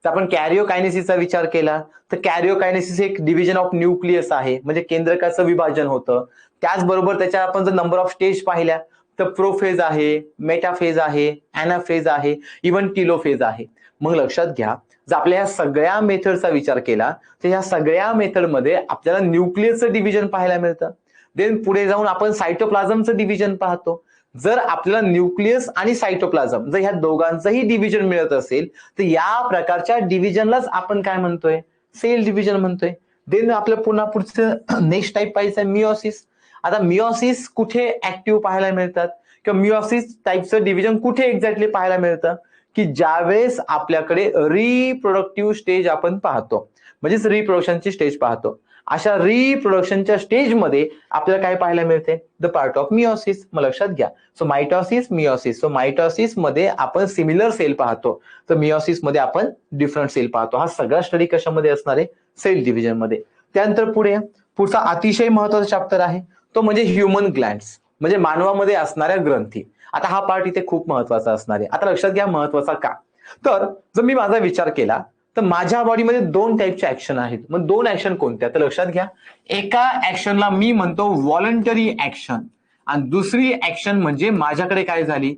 तर आपण कॅरिओकायनेसिसचा विचार केला तर कॅरिओकायनेसिस एक डिव्हिजन ऑफ न्यूक्लियस आहे, म्हणजे केंद्रकाचं विभाजन होतं. त्याचबरोबर त्याच्या आपण जर नंबर ऑफ स्टेज पाहिल्या तर प्रोफेज आहे, मेटाफेज आहे, अॅनाफेज आहे, इव्हन टिलोफेज आहे. मग लक्षात घ्या, जर आपल्या ह्या सगळ्या मेथडचा विचार केला तर ह्या सगळ्या मेथडमध्ये आपल्याला न्यूक्लियसचं डिव्हिजन पाहायला मिळतं. देन पुढे जाऊन आपण सायटोप्लाझमचं डिव्हिजन पाहतो. जर आपल्याला न्यूक्लियस आणि सायटोप्लाझम जर ह्या दोघांचंही डिव्हिजन मिळत असेल तर या प्रकारच्या डिव्हिजनलाच आपण काय म्हणतोय, सेल डिव्हिजन म्हणतोय. देन आपल्याला पुन्हा पुढचं नेक्स्ट टाईप पाहिजे मियोसिस. आता मियोसिस कुठे ऍक्टिव्ह पाहायला मिळतात किंवा मियोसिस टाईपचं डिव्हिजन कुठे एक्झॅक्टली पाहायला मिळतं, की ज्यावेळेस आपल्याकडे रिप्रोडक्टिव्ह स्टेज आपण पाहतो, म्हणजेच रिप्रोडक्शनची स्टेज पाहतो, अशा रिप्रोडक्शनच्या स्टेजमध्ये आपल्याला काय पाहायला मिळते? The part of meiosis. मग लक्षात घ्या, so mitosis, meiosis. So mitosis मध्ये आपण सिमिलर सेल पाहतो, तर मिओसिस मध्ये आपण डिफरंट सेल पाहतो. हा सगळा स्टडी कशामध्ये असणार आहे? सेल डिव्हिजन मध्ये. त्यानंतर पुढचा अतिशय महत्वाचा चॅप्टर आहे तो म्हणजे ह्युमन ग्लँड्स, म्हणजे मानवामध्ये असणाऱ्या ग्रंथी. आता हा पार्ट इथे खूप महत्वाचा असणार आहे. आता लक्षात घ्या महत्वाचा का, तर जर मी माझा विचार केला तर माझ्या बॉडीमध्ये 2 टाईपचे ऍक्शन आहेत. मग 2 ऍक्शन कोणत्या? तर लक्षात घ्या, एका ऍक्शनला मी म्हणतो व्हॉलंटरी ऍक्शन आणि दुसरी ऍक्शन म्हणजे माझ्याकडे काय झाली?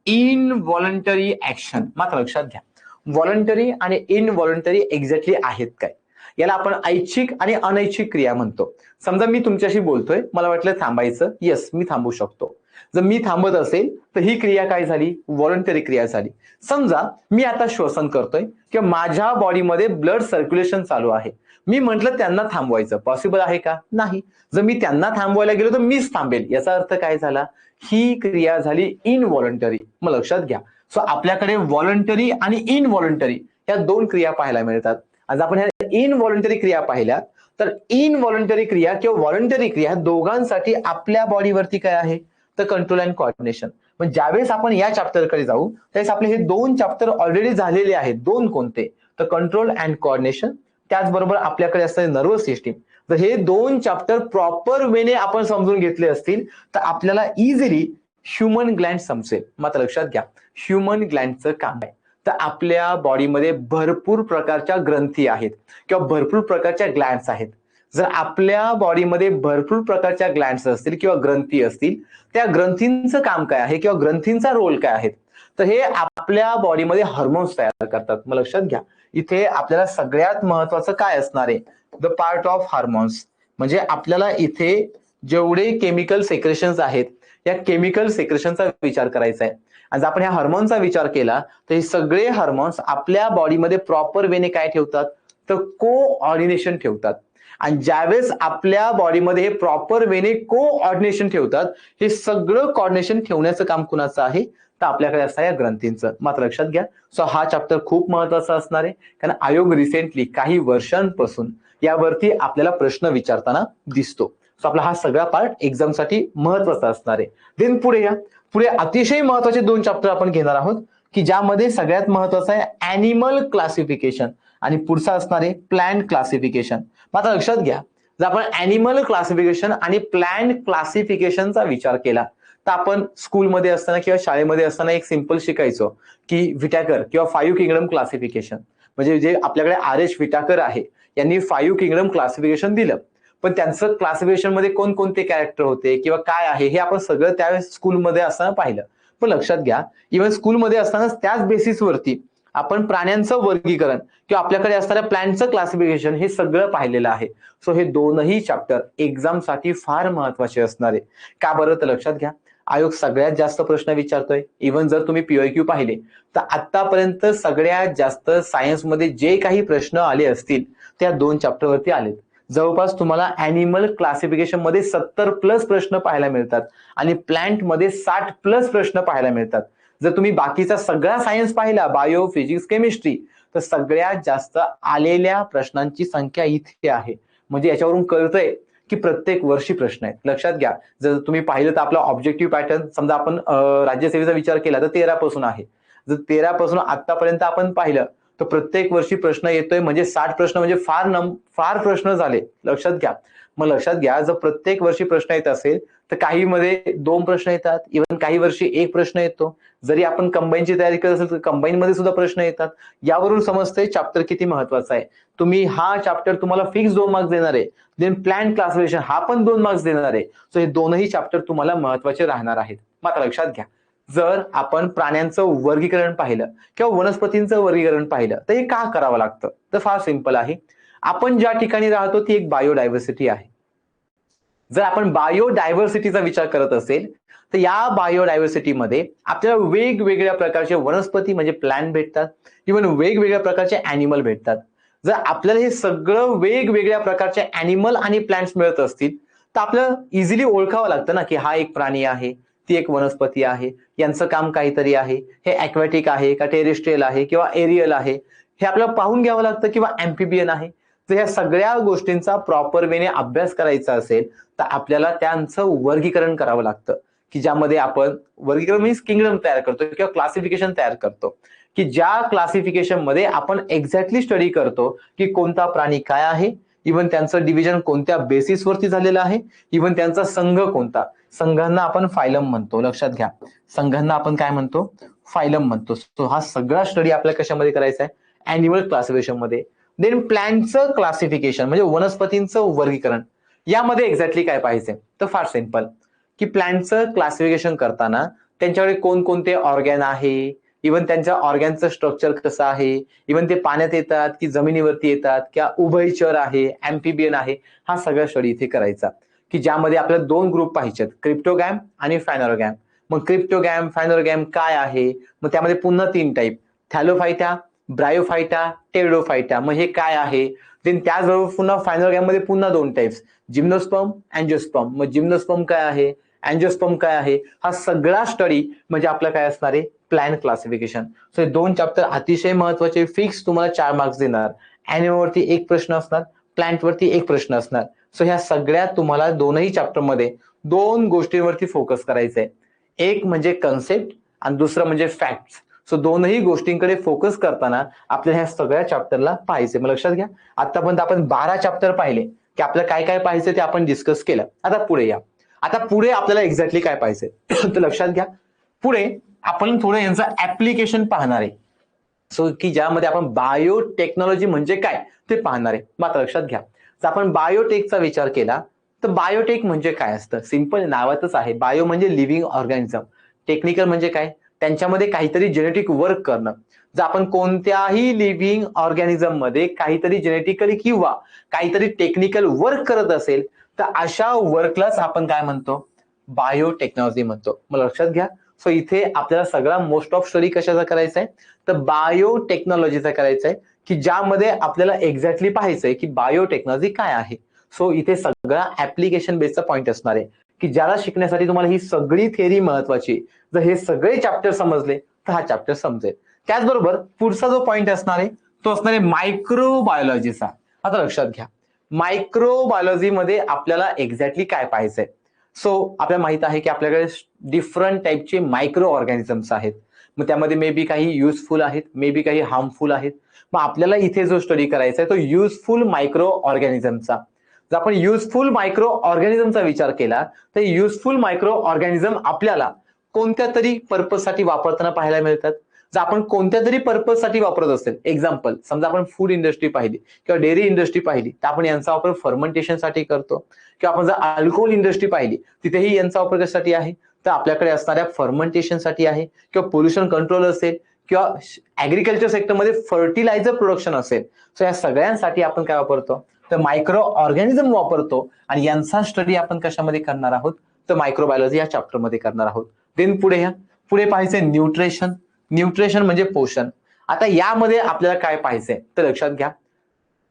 इनव्हॉलंटरी ऍक्शन. मात्र लक्षात घ्या, व्हॉलंटरी आणि इनव्हॉलंटरी एक्झॅक्टली आहेत काय? याला आपण ऐच्छिक आणि अनैच्छिक क्रिया म्हणतो. समजा मी तुमच्याशी बोलतोय, मला वाटलं थांबायचं, येस मी थांबू शकतो. जर मी थांबत असेल तर ही क्रिया काय झाली? व्हॉलंटरी क्रिया झाली. समजा मी आता श्वसन करतोय किंवा माझ्या बॉडीमध्ये ब्लड सर्क्युलेशन चालू आहे, मी म्हंटल त्यांना थांबवायचं, पॉसिबल आहे का? नाही. जर मी त्यांना थांबवायला गेलो तर मीच थांबेल, याचा अर्थ काय झाला? ही क्रिया झाली इनव्हॉलंटरी. मग लक्षात घ्या, सो आपल्याकडे व्हॉलंटरी आणि इनव्हॉलंटरी या 2 क्रिया पाहायला मिळतात. आज आपण ह्या इनव्हॉलंटरी क्रिया पाहिल्या तर इनव्हॉलंटरी क्रिया किंवा व्हॉलंटरी क्रिया दोघांसाठी आपल्या बॉडीवरती काय आहे? तर कंट्रोल अँड कोऑर्डिनेशन. पण ज्यावेळेस आपण या चॅप्टरकडे जाऊ त्यावेळेस आपले हे 2 चॅप्टर ऑलरेडी झालेले आहेत. 2 कोणते? तर कंट्रोल अँड कोऑर्डिनेशन, त्याचबरोबर आपल्याकडे असणारे नर्वस सिस्टीम. तर हे 2 चॅप्टर प्रॉपर वेने आपण समजून घेतले असतील तर आपल्याला इझिली ह्युमन ग्लँड समजेल. मात्र लक्षात घ्या, ह्युमन ग्लँडचं काम आहे तर आपल्या बॉडीमध्ये भरपूर प्रकारच्या ग्रंथी आहेत किंवा भरपूर प्रकारच्या ग्लँड्स आहेत. जर आपल्या बॉडीमध्ये भरपूर प्रकारच्या ग्लँड्स असतील किंवा ग्रंथी असतील, त्या ग्रंथींचं काम काय आहे किंवा ग्रंथींचा रोल काय आहे? तर हे आपल्या बॉडीमध्ये हार्मोन्स तयार करतात. मग लक्षात घ्या, इथे आपल्याला सगळ्यात महत्वाचं काय असणार आहे? The part of hormones. म्हणजे आपल्याला इथे जेवढे केमिकल सेक्रेशन्स आहेत या केमिकल सेक्रेशनचा विचार करायचा आहे. आज आपण ह्या हार्मोनचा विचार केला तर हे सगळे हार्मोन्स आपल्या बॉडीमध्ये प्रॉपर वेने काय ठेवतात? तर कोऑर्डिनेशन ठेवतात. आणि ज्यावेळेस आपल्या बॉडीमध्ये हे प्रॉपर वेने कोऑर्डिनेशन ठेवतात, हे सगळं कोऑर्डिनेशन ठेवण्याचं काम कुणाचं आहे? तर आपल्याकडे असणाऱ्या या ग्रंथींचं. मात्र लक्षात घ्या, सो हा चॅप्टर खूप महत्वाचा असणार आहे कारण आयोग रिसेंटली काही वर्षांपासून यावरती आपल्याला प्रश्न विचारताना दिसतो. सो आपला हा सगळा पार्ट एक्झामसाठी महत्वाचा असणार आहे. देन पुढे अतिशय महत्वाचे 2 चॅप्टर आपण घेणार आहोत की ज्यामध्ये सगळ्यात महत्वाचं आहे ॲनिमल क्लासिफिकेशन आणि पुढचा असणार आहे प्लांट क्लासिफिकेशन. मात्र लक्षात घ्या, जर आपण ॲनिमल क्लासिफिकेशन आणि प्लांट क्लासिफिकेशनचा विचार केला तर आपण स्कूलमध्ये असताना किंवा शाळेमध्ये असताना एक सिंपल शिकायचो की विटॅकर किंवा 5 किंगडम क्लासिफिकेशन. म्हणजे जे आपल्याकडे RH विटाकर आहे यांनी 5 किंगडम क्लासिफिकेशन दिलं, पण त्यांचं क्लासिफिकेशन मध्ये कोणकोणते कॅरेक्टर होते किंवा काय आहे हे आपण सगळं त्यावेळेस स्कूलमध्ये असताना पाहिलं. पण लक्षात घ्या, इव्हन स्कूलमध्ये असताना त्याच बेसिसवरती आपण प्राण्यांचं वर्गीकरण किंवा आपल्याकडे असणाऱ्या प्लॅन्टचं क्लासिफिकेशन हे सगळं पाहिलेलं आहे. सो हे 2ही चॅप्टर एक्झामसाठी फार महत्वाचे असणार आहे. का बरं? तर लक्षात घ्या, आयोग सगळ्यात जास्त प्रश्न विचारतोय. इव्हन जर तुम्ही PYQ पाहिले तर आतापर्यंत सगळ्यात जास्त सायन्समध्ये जे काही प्रश्न आले असतील त्या 2 चॅप्टरवरती आलेत. जवळपास तुम्हाला ॲनिमल क्लासिफिकेशन मध्ये 70+ प्रश्न पाहायला मिळतात आणि प्लांट मध्ये 60+ प्रश्न पाहायला मिळतात. जर तुम्ही बाकीचा सगळा सायन्स पाहिला, बायो, फिजिक्स, केमिस्ट्री, तर सगळ्यात जास्त आलेल्या प्रश्नांची संख्या इथे आहे. म्हणजे याच्यावरून कळतंय की प्रत्येक वर्षी प्रश्न आहेत. लक्षात घ्या, जर तुम्ही पाहिलं तर आपला ऑब्जेक्टिव्ह पॅटर्न समजा आपण राज्यसेवेचा विचार केला तर 13 पासून आहे. जर 13 पासून आतापर्यंत आपण पाहिलं तर प्रत्येक वर्षी प्रश्न येतोय, म्हणजे 60 प्रश्न म्हणजे फार प्रश्न झाले. लक्षात घ्या. मग लक्षात घ्या, जर प्रत्येक वर्षी प्रश्न येत असेल तर काही मध्ये 2 प्रश्न येतात, इव्हन काही वर्षी 1 प्रश्न येतो. जरी आपण कंबाईनची तयारी करत असेल तर कंबाईन मध्ये सुद्धा प्रश्न येतात. यावरून समजतंय चॅप्टर किती महत्वाचा आहे. तुम्ही हा चॅप्टर तुम्हाला फिक्स 2 मार्क्स देणार आहे. देन प्लॅन क्लासिफिकेशन हा पण 2 मार्क्स देणार आहे. सो हे 2ही चॅप्टर तुम्हाला महत्वाचे राहणार आहेत. मात्र लक्षात घ्या, जर आपण प्राण्यांचं वर्गीकरण पाहिलं किंवा वनस्पतींचं वर्गीकरण पाहिलं तर हे का करावं लागतं? तर फार सिंपल आहे. आपण ज्या ठिकाणी राहतो ती एक बायोडायव्हर्सिटी आहे. जर आपण बायोडायव्हर्सिटीचा विचार करत असेल तर या बायोडायव्हर्सिटीमध्ये आपल्याला वेगवेगळ्या प्रकारचे वनस्पती म्हणजे प्लॅन्ट भेटतात, इव्हन वेगवेगळ्या प्रकारचे ॲनिमल भेटतात. जर आपल्याला हे सगळं वेगवेगळ्या प्रकारचे ॲनिमल आणि प्लॅन्ट्स मिळत असतील तर आपल्याला इझिली ओळखावं लागतं ना की हा एक प्राणी आहे, ती एक वनस्पती आहे, यांचं काम काहीतरी आहे, हे ॲक्वॅटिक आहे का टेरेस्ट्रियल आहे किंवा एरियल आहे, हे आपल्याला पाहून घ्यावं लागतं, किंवा ॲम्फिबियन आहे. तर ह्या सगळ्या गोष्टींचा प्रॉपर वेने अभ्यास करायचा असेल तर आपल्याला त्यांचं वर्गीकरण करावं लागतं, की ज्यामध्ये आपण वर्गीकरण मीन्स किंगडम तयार करतो किंवा क्लासिफिकेशन तयार करतो, की ज्या क्लासिफिकेशन मध्ये आपण एक्झॅक्टली स्टडी करतो की कोणता प्राणी काय आहे, इव्हन त्यांचं डिव्हिजन कोणत्या बेसिसवरती झालेलं आहे, इव्हन त्यांचा संघ कोणता. संघांना आपण फायलम म्हणतो, लक्षात घ्या. संघांना आपण काय म्हणतो, फायलम म्हणतो. सो हा सगळा स्टडी आपल्याला कशामध्ये करायचा आहे, अॅन्युअल क्लासिफिकेशन मध्ये. देन प्लॅन्टचं क्लासिफिकेशन म्हणजे वनस्पतींचं वर्गीकरण, यामध्ये एक्झॅक्टली काय पाहिजे, तर फार सिंपल, की प्लॅन्टचं क्लासिफिकेशन करताना त्यांच्याकडे कोणकोणते ऑर्गॅन आहे, इव्हन त्यांच्या ऑर्गॅनचं स्ट्रक्चर कसं आहे, इव्हन ते पाण्यात येतात की जमिनीवरती येतात किंवा उभयचर आहे, ॲम्फिबियन आहे, हा सगळा स्टडी इथे करायचा, की ज्यामध्ये आपल्याला दोन ग्रुप पाहिजेत, क्रिप्टोगॅम आणि फायनोरगॅम. मग क्रिप्टोगॅम फायनोरगॅम काय आहे, मग त्यामध्ये पुन्हा 3 टाईप, थॅलोफायटा, ब्रायोफायटा, टेरिडोफायटा. मग हे काय आहे. देन त्याचबरोबर पुन्हा फायनोरगॅम मध्ये पुन्हा 2 टाइप्स, जिम्नोस्पर्म, अँजिओस्पर्म. मग जिम्नोस्पर्म काय आहे, अँजिओस्पर्म काय आहे, हा सगळा स्टडी म्हणजे आपला काय असणार आहे, प्लॅन क्लासिफिकेशन. सो हे 2 चॅप्टर अतिशय महत्वाचे, फिक्स तुम्हाला 4 मार्क्स देणार. अॅनिमलवरती 1 प्रश्न असणार, प्लॅन्टवरती 1 प्रश्न असणार. सो ह्या सगळ्या तुम्हाला दोनही चॅप्टर मध्ये 2 गोष्टींवरती फोकस करायचं आहे. एक म्हणजे कन्सेप्ट आणि दुसरं म्हणजे फॅक्ट्स. सो दोनही गोष्टींकडे फोकस करताना आपल्याला ह्या सगळ्या चॅप्टरला पाहायचे. मग लक्षात घ्या, आतापर्यंत आपण 12 चॅप्टर पाहिले, की आपल्याला काय काय पाहिजे ते आपण डिस्कस केलं. आता पुढे या, आता पुढे आपल्याला एक्झॅक्टली काय पाहिजे तर लक्षात घ्या, पुढे आपण थोडं यांचं ऍप्लिकेशन पाहणार आहे. सो की ज्यामध्ये आपण बायोटेक्नॉलॉजी म्हणजे काय ते पाहणार आहे. मात्र लक्षात घ्या, जर आपण बायोटेकचा विचार केला तर बायोटेक म्हणजे काय असतं, सिंपल नावातच आहे. बायो म्हणजे लिव्हिंग ऑर्गॅनिझम, टेक्निकल म्हणजे काय, त्यांच्यामध्ये काहीतरी जेनेटिक वर्क करणं. जर आपण कोणत्याही लिव्हिंग ऑर्गॅनिझम मध्ये काहीतरी जेनेटिकली किंवा काहीतरी टेक्निकल वर्क करत असेल तर अशा वर्कलाच आपण काय म्हणतो, बायोटेक्नॉलॉजी म्हणतो. मग लक्षात घ्या, सो इथे आपल्याला सगळा मोस्ट ऑफ स्टडी कशाचा करायचा आहे, तर बायोटेक्नॉलॉजीचा करायचा आहे, की ज्यामध्ये आपल्याला एक्झॅक्टली पाहायचंय की बायोटेक्नॉलॉजी काय आहे. सो इथे सगळा ऍप्लिकेशन बेसचा पॉईंट असणार आहे, की ज्याला शिकण्यासाठी तुम्हाला ही सगळी थेअरी महत्वाची. जर हे सगळे चॅप्टर समजले तर हा चॅप्टर समजेल. त्याचबरोबर पुढचा जो पॉईंट असणार आहे तो असणार आहे मायक्रोबायोलॉजीचा. आता लक्षात घ्या, मायक्रोबायोलॉजी मध्ये आपल्याला एक्झॅक्टली काय पाहायचंय. सो आपल्याला माहित आहे की आपल्याकडे डिफरंट टाईपचे मायक्रो ऑर्गॅनिझम्स आहेत. मग त्यामध्ये मे बी काही युजफुल आहेत, मे बी काही हार्मफुल आहेत. मग आपल्याला इथे जो स्टडी करायचा आहे तो युजफुल मायक्रो ऑर्गॅनिझमचा. जर आपण युजफुल मायक्रो ऑर्गॅनिझमचा विचार केला तर युजफुल मायक्रो ऑर्गॅनिझम आपल्याला कोणत्या तरी पर्पज साठी वापरताना पाहायला मिळतात. जर आपण कोणत्या तरी पर्पज साठी वापरत असेल, एक्झाम्पल समजा आपण फूड इंडस्ट्री पाहिली किंवा डेअरी इंडस्ट्री पाहिली तर आपण यांचा वापर फर्मेंटेशन साठी करतो. किंवा आपण जर अल्कोहोल इंडस्ट्री पाहिली तिथेही यांचा वापर कशासाठी आहे, तर आपल्याकडे असणाऱ्या फर्मेंटेशन साठी आहे. किंवा पोल्युशन कंट्रोल असेल किंवा ऍग्रिकल्चर सेक्टरमध्ये फर्टिलायझर प्रोडक्शन असेल. सो या सगळ्यांसाठी आपण काय वापरतो, तर मायक्रो ऑर्गॅनिझम वापरतो. आणि यांचा स्टडी आपण कशामध्ये करणार आहोत, तर मायक्रोबायोलॉजी या चॅप्टर मध्ये करणार आहोत. देन पुढे या, पुढे पाहायचंय न्यूट्रिशन. न्यूट्रिशन म्हणजे पोषण. आता यामध्ये आपल्याला काय पाहायचंय तर लक्षात घ्या,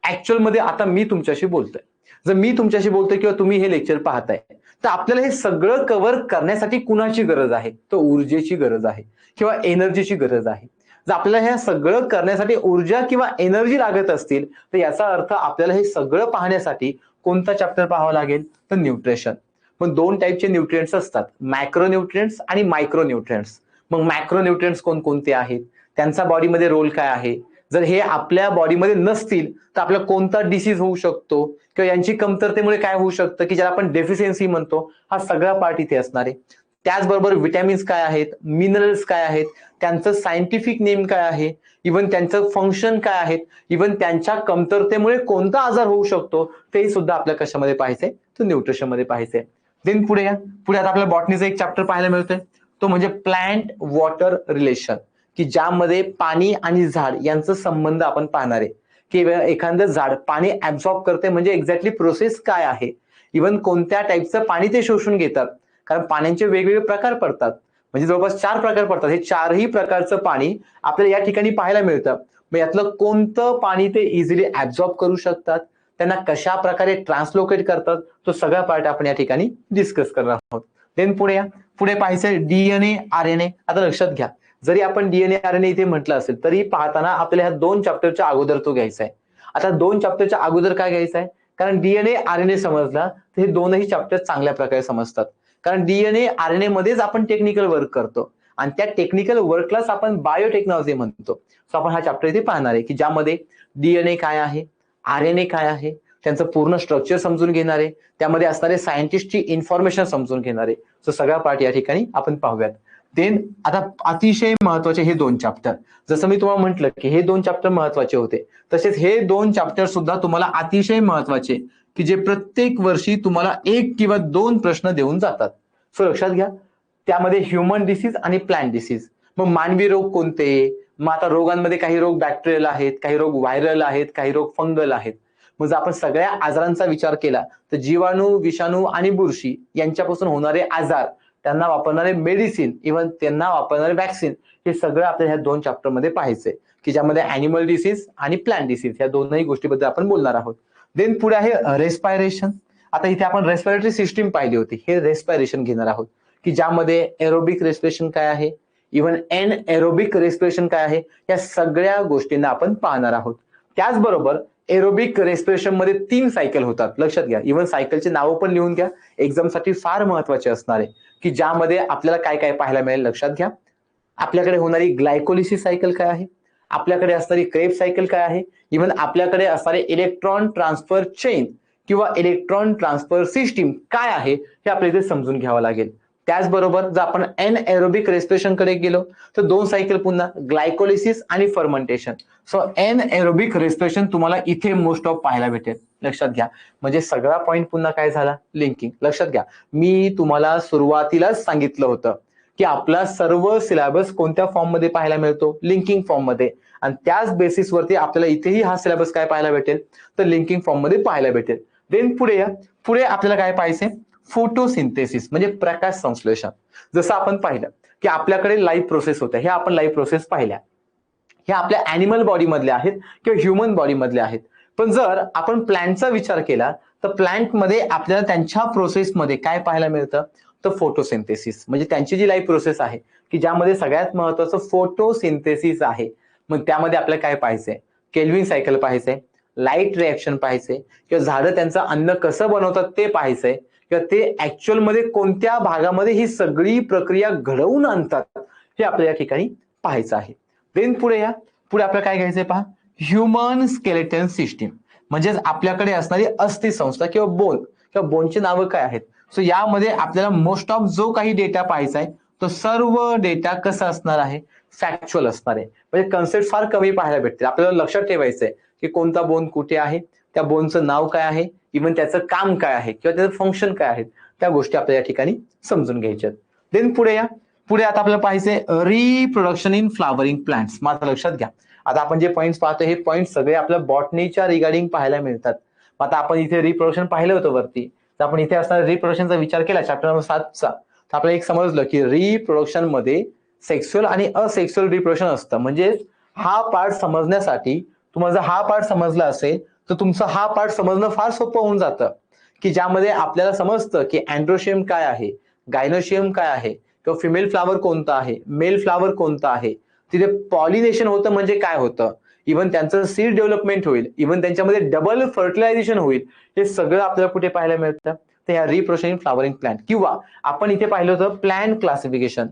ऍक्च्युअल मध्ये आता मी तुमच्याशी बोलतोय, जर मी तुमच्याशी बोलतोय किंवा तुम्ही हे लेक्चर पाहताय तर आपल्याला हे सगळं कव्हर करण्यासाठी कुणाची गरज आहे, तर ऊर्जेची गरज आहे किंवा एनर्जीची गरज आहे. जर आपल्याला हे सगळं करण्यासाठी ऊर्जा किंवा एनर्जी लागत असतील तर याचा अर्थ आपल्याला हे सगळं पाहण्यासाठी कोणता चॅप्टर पाहावा लागेल, तर न्यूट्रिशन. मग 2 टाईपचे न्यूट्रिएंट्स असतात, मॅक्रो न्यूट्रिएंट्स आणि मायक्रो न्यूट्रिएंट्स. मग मॅक्रो न्यूट्रिएंट्स कोणकोणते आहेत, त्यांचा बॉडीमध्ये रोल काय आहे, जर हे आपल्या बॉडीमध्ये नसतील तर आपल्याला कोणता डिसीज होऊ शकतो किंवा यांची कमतरतेमुळे काय होऊ शकतं, की ज्याला आपण डेफिशियन्सी म्हणतो, हा सगळा पार्ट इथे असणार आहे. त्याचबरोबर विटॅमिन्स काय आहेत, मिनरल्स काय आहेत, त्यांचं सायंटिफिक नेम काय आहे, इव्हन त्यांचं फंक्शन काय आहेत, इव्हन त्यांच्या कमतरतेमुळे कोणता आजार होऊ शकतो ते सुद्धा आपल्याला कशामध्ये पाहायचंय, तर न्यूट्रिशन मध्ये पाहायचंय. देन पुढे या, पुढे आता आपल्याला बॉटनीचा एक चॅप्टर पाहायला मिळतोय, तो म्हणजे प्लांट वॉटर रिलेशन, की ज्यामध्ये पाणी आणि झाड यांचा संबंध आपण पाहणार आहे. की एखादं झाड पाणी ऍब्सॉर्ब करते म्हणजे एक्झॅक्टली प्रोसेस काय आहे, इव्हन कोणत्या टाईपचं पाणी ते शोषून घेतात, कारण पाण्याचे वेगवेगळे प्रकार पडतात. म्हणजे जवळपास 4 प्रकार पडतात. हे 4ही प्रकारचं पाणी आपल्याला या ठिकाणी पाहायला मिळतं. मग यातलं कोणतं पाणी ते इझिली ऍब्सॉर्ब करू शकतात, त्यांना कशा प्रकारे ट्रान्सलोकेट करतात, तो सगळा पार्ट आपण या ठिकाणी डिस्कस करणार आहोत. देन पुढे या, पुढे पाहायचंय डीएनए आरएनए. आता लक्षात घ्या, जरी आपण डीएनए आरएनए इथे म्हटलं असेल तरी पाहताना आपल्याला ह्या 2 चॅप्टरच्या अगोदर तो घ्यायचा आहे. आता 2 चॅप्टरच्या अगोदर काय घ्यायचं आहे, कारण डीएनए आरएनए समजला तर हे दोनही चॅप्टर चांगल्या प्रकारे समजतात. कारण डीएनए आरएनए मध्येच आपण टेक्निकल वर्क करतो आणि त्या टेक्निकल वर्कलाच आपण बायोटेक्नॉलॉजी म्हणतो. सो आपण हा चॅप्टर इथे पाहणार आहे की ज्यामध्ये डीएनए काय आहे, आरएनए काय आहे, त्यांचं पूर्ण स्ट्रक्चर समजून घेणार आहे, त्यामध्ये असणारे सायंटिस्टची इन्फॉर्मेशन समजून घेणार आहे. सो सगळा पार्ट या ठिकाणी आपण पाहूयात. देन आता अतिशय महत्वाचे हे 2 चॅप्टर, जसं मी तुम्हाला म्हटलं की हे 2 चॅप्टर महत्वाचे होते, तसेच हे 2 चॅप्टर सुद्धा तुम्हाला अतिशय महत्वाचे की जे प्रत्येक वर्षी तुम्हाला 1 किंवा 2 प्रश्न देऊन जातात. सो लक्षात घ्या, त्यामध्ये ह्युमन डिसीज आणि प्लांट डिसीज. मग मानवी रोग कोणते, मग आता रोगांमध्ये काही रोग बॅक्टेरियल आहेत, काही रोग व्हायरल आहेत, काही रोग फंगल आहेत. मग जर आपण सगळ्या आजारांचा विचार केला तर जीवाणू, विषाणू आणि बुरशी यांच्यापासून होणारे आजार, त्यांना वापरणारे मेडिसिन, इव्हन त्यांना वापरणारे वॅक्सिन, हे सगळं आपल्याला ह्या 2 चॅप्टर मध्ये पाहायचंय की ज्यामध्ये अॅनिमल डिसीज आणि प्लांट डिसीज या दोनही गोष्टीबद्दल आपण बोलणार आहोत. देन पुढे आहे रेस्पायरेशन. आता इथे आपण रेस्पिरेटरी सिस्टीम पाहिली होती, हे रेस्पायरेशन घेणार आहोत की ज्यामध्ये एरोबिक रेस्पिरेशन काय आहे, इव्हन एरोबिक रेस्पिरेशन काय आहे, या सगळ्या गोष्टींना आपण पाहणार आहोत. त्याचबरोबर एरोबिक रेस्पिरेशन मध्ये 3 सायकल होतात, लक्षात घ्या. इव्हन सायकलचे नावं पण लिहून घ्या, एक्झामसाठी फार महत्वाचे असणार आहे की ज्यामध्ये आपल्याला काय काय पाहायला मिळेल. लक्षात घ्या, आपल्याकडे होणारी ग्लायकोलिसिस सायकल काय आहे, आपल्याकडे असणारी क्रेब्स सायकल काय आहे, इव्हन आपल्याकडे असणारे इलेक्ट्रॉन ट्रान्सफर चेन किंवा इलेक्ट्रॉन ट्रान्सफर सिस्टीम काय आहे हे आपल्याला इथे समजून घ्यावं लागेल. त्याचबरोबर जर आपण एरोबिक रेस्पिरेशन कडे गेलो तर 2 सायकल पुन्हा, ग्लायकोलिसिस आणि फर्मेंटेशन. सो एरोबिक रेस्पिरेशन तुम्हाला इथे मोस्ट ऑफ पाहायला भेटेल. लक्षात घ्या, म्हणजे सगळा पॉइंट पुन्हा काय झाला, लिंकिंग. लक्षात घ्या, मी तुम्हाला सुरुवातीलाच सांगितलं होतं की आपला सर्व सिलेबस कोणत्या फॉर्म मध्ये पाहायला मिळतो, लिंकिंग फॉर्म मध्ये. आणि त्याच बेसिसवरती आपल्याला इथेही हा सिलेबस काय पाहायला भेटेल, तर लिंकिंग फॉर्म मध्ये पाहायला भेटेल. देन पुढे या, पुढे आपल्याला काय पाहायचंय, फोटोसिंथेसिस म्हणजे प्रकाश संश्लेषण. जसं आपण पाहिलं की आपल्याकडे लाईव्ह प्रोसेस होत्या, हे आपण लाईव्ह प्रोसेस पाहिल्या, हे आपल्या अॅनिमल बॉडी मधले आहेत किंवा ह्युमन बॉडी मधले आहेत. पण जर आपण प्लांटचा विचार केला तर प्लांट मध्ये आपल्याला त्यांच्या प्रोसेसमध्ये काय पाहायला मिळतं, तर फोटोसिंथेसिस. म्हणजे त्यांची जी लाईव्ह प्रोसेस आहे की ज्यामध्ये सगळ्यात महत्वाचं फोटोसिंथेसिस आहे. मग त्यामध्ये आपल्याला काय पाहायचंय, केल्विन सायकल पाहायचंय, लाईट रिएक्शन पाहायचंय, किंवा झाडं त्यांचं अन्न कसं बनवतात ते पाहायचंय, किंवा ते ऍक्च्युअल मध्ये कोणत्या भागामध्ये ही सगळी प्रक्रिया घडवून आणतात हे आपल्या या ठिकाणी पाहायचं आहे. देन पुढे या, पुढे आपल्याला काय घ्यायचंय पहा, ह्युमन स्केलेटन सिस्टीम. म्हणजेच आपल्याकडे असणारी अस्थिसंस्था किंवा बोन, किंवा बोनची नावं काय आहेत. सो यामध्ये आपल्याला मोस्ट ऑफ जो काही डेटा पाहायचा आहे तो सर्व डेटा कसा असणार आहे, फॅक्च्युअल असणार आहे. म्हणजे कन्सेप्ट फार कमी पाहायला भेटते. आपल्याला लक्षात ठेवायचंय की कोणता बोन कुठे आहे, त्या बोनचं नाव काय आहे, इव्हन त्याचं काम काय आहे किंवा त्याचं फंक्शन काय आहे, त्या गोष्टी आपल्या या ठिकाणी समजून घ्यायच्या. देन पुढे या, पुढे आता आपल्याला पाहायचंय रिप्रोडक्शन इन फ्लावरिंग प्लांट्स. मात्र लक्षात घ्या, आता आपण जे पॉइंट्स पाहतो हे पॉइंट सगळे आपल्या बॉटनीच्या रिगार्डिंग पाहायला मिळतात. आता आपण इथे रिप्रोडक्शन पाहिलं होतं वरती, तर आपण इथे असणारा रिप्रोडक्शनचा विचार केला चॅप्टर नंबर 7चा, तर आपल्याला एक समजलं की रिप्रोडक्शन मध्ये सेक्सुअल आणि असेक्सुअल रिप्रोडक्शन असतं. म्हणजे हा पार्ट समजण्यासाठी तुम्हाला जर हा पार्ट समजला असेल तर तुमचं हा पार्ट समजणं फार सोपं होऊन जातं, की ज्यामध्ये आपल्याला समजतं की अँड्रोशियम काय आहे, गायनोशियम काय आहे, किंवा फिमेल फ्लावर कोणता आहे, मेल फ्लावर कोणता आहे, तिथे पॉलिनेशन होतं म्हणजे काय होतं, इव्हन त्यांचं सीड डेव्हलपमेंट होईल, इव्हन त्यांच्यामध्ये डबल फर्टिलायझेशन होईल, हे सगळं आपल्याला कुठे पाहायला मिळतं, तर ह्या रिप्रोडक्शन इन फ्लावरिंग प्लांट. किंवा आपण इथे पाहिलं होतं प्लांट क्लासिफिकेशन,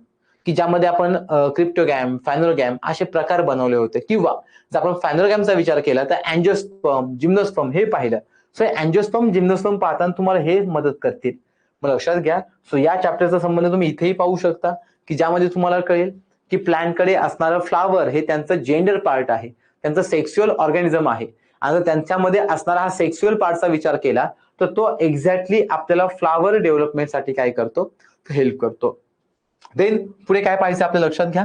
की ज्यामध्ये आपण क्रिप्टोगॅम, फॅनोगॅम असे प्रकार बनवले होते. किंवा जर आपण फॅनोगॅमचा विचार केला तर अँजिओस्पर्म, जिम्नोस्पर्म हे पाहिलं. सो अँजिओस्पर्म, जिम्नोस्पर्म पाहताना तुम्हाला हे मदत करतील. मग लक्षात घ्या, सो या चॅप्टरचा संबंध तुम्ही इथेही पाहू शकता की ज्यामध्ये तुम्हाला कळेल की प्लांटकडे असणारं फ्लावर हे त्यांचं जेंडर पार्ट आहे, त्यांचं सेक्स्युअल ऑर्गॅनिझम आहे. आणि त्यांच्यामध्ये असणारा हा सेक्स्युअल पार्टचा विचार केला तर तो एक्झॅक्टली आपल्याला फ्लावर डेव्हलपमेंटसाठी काय करतो, हेल्प करतो. देन पुढे काय पाहायचं आपल्या लक्षात घ्या,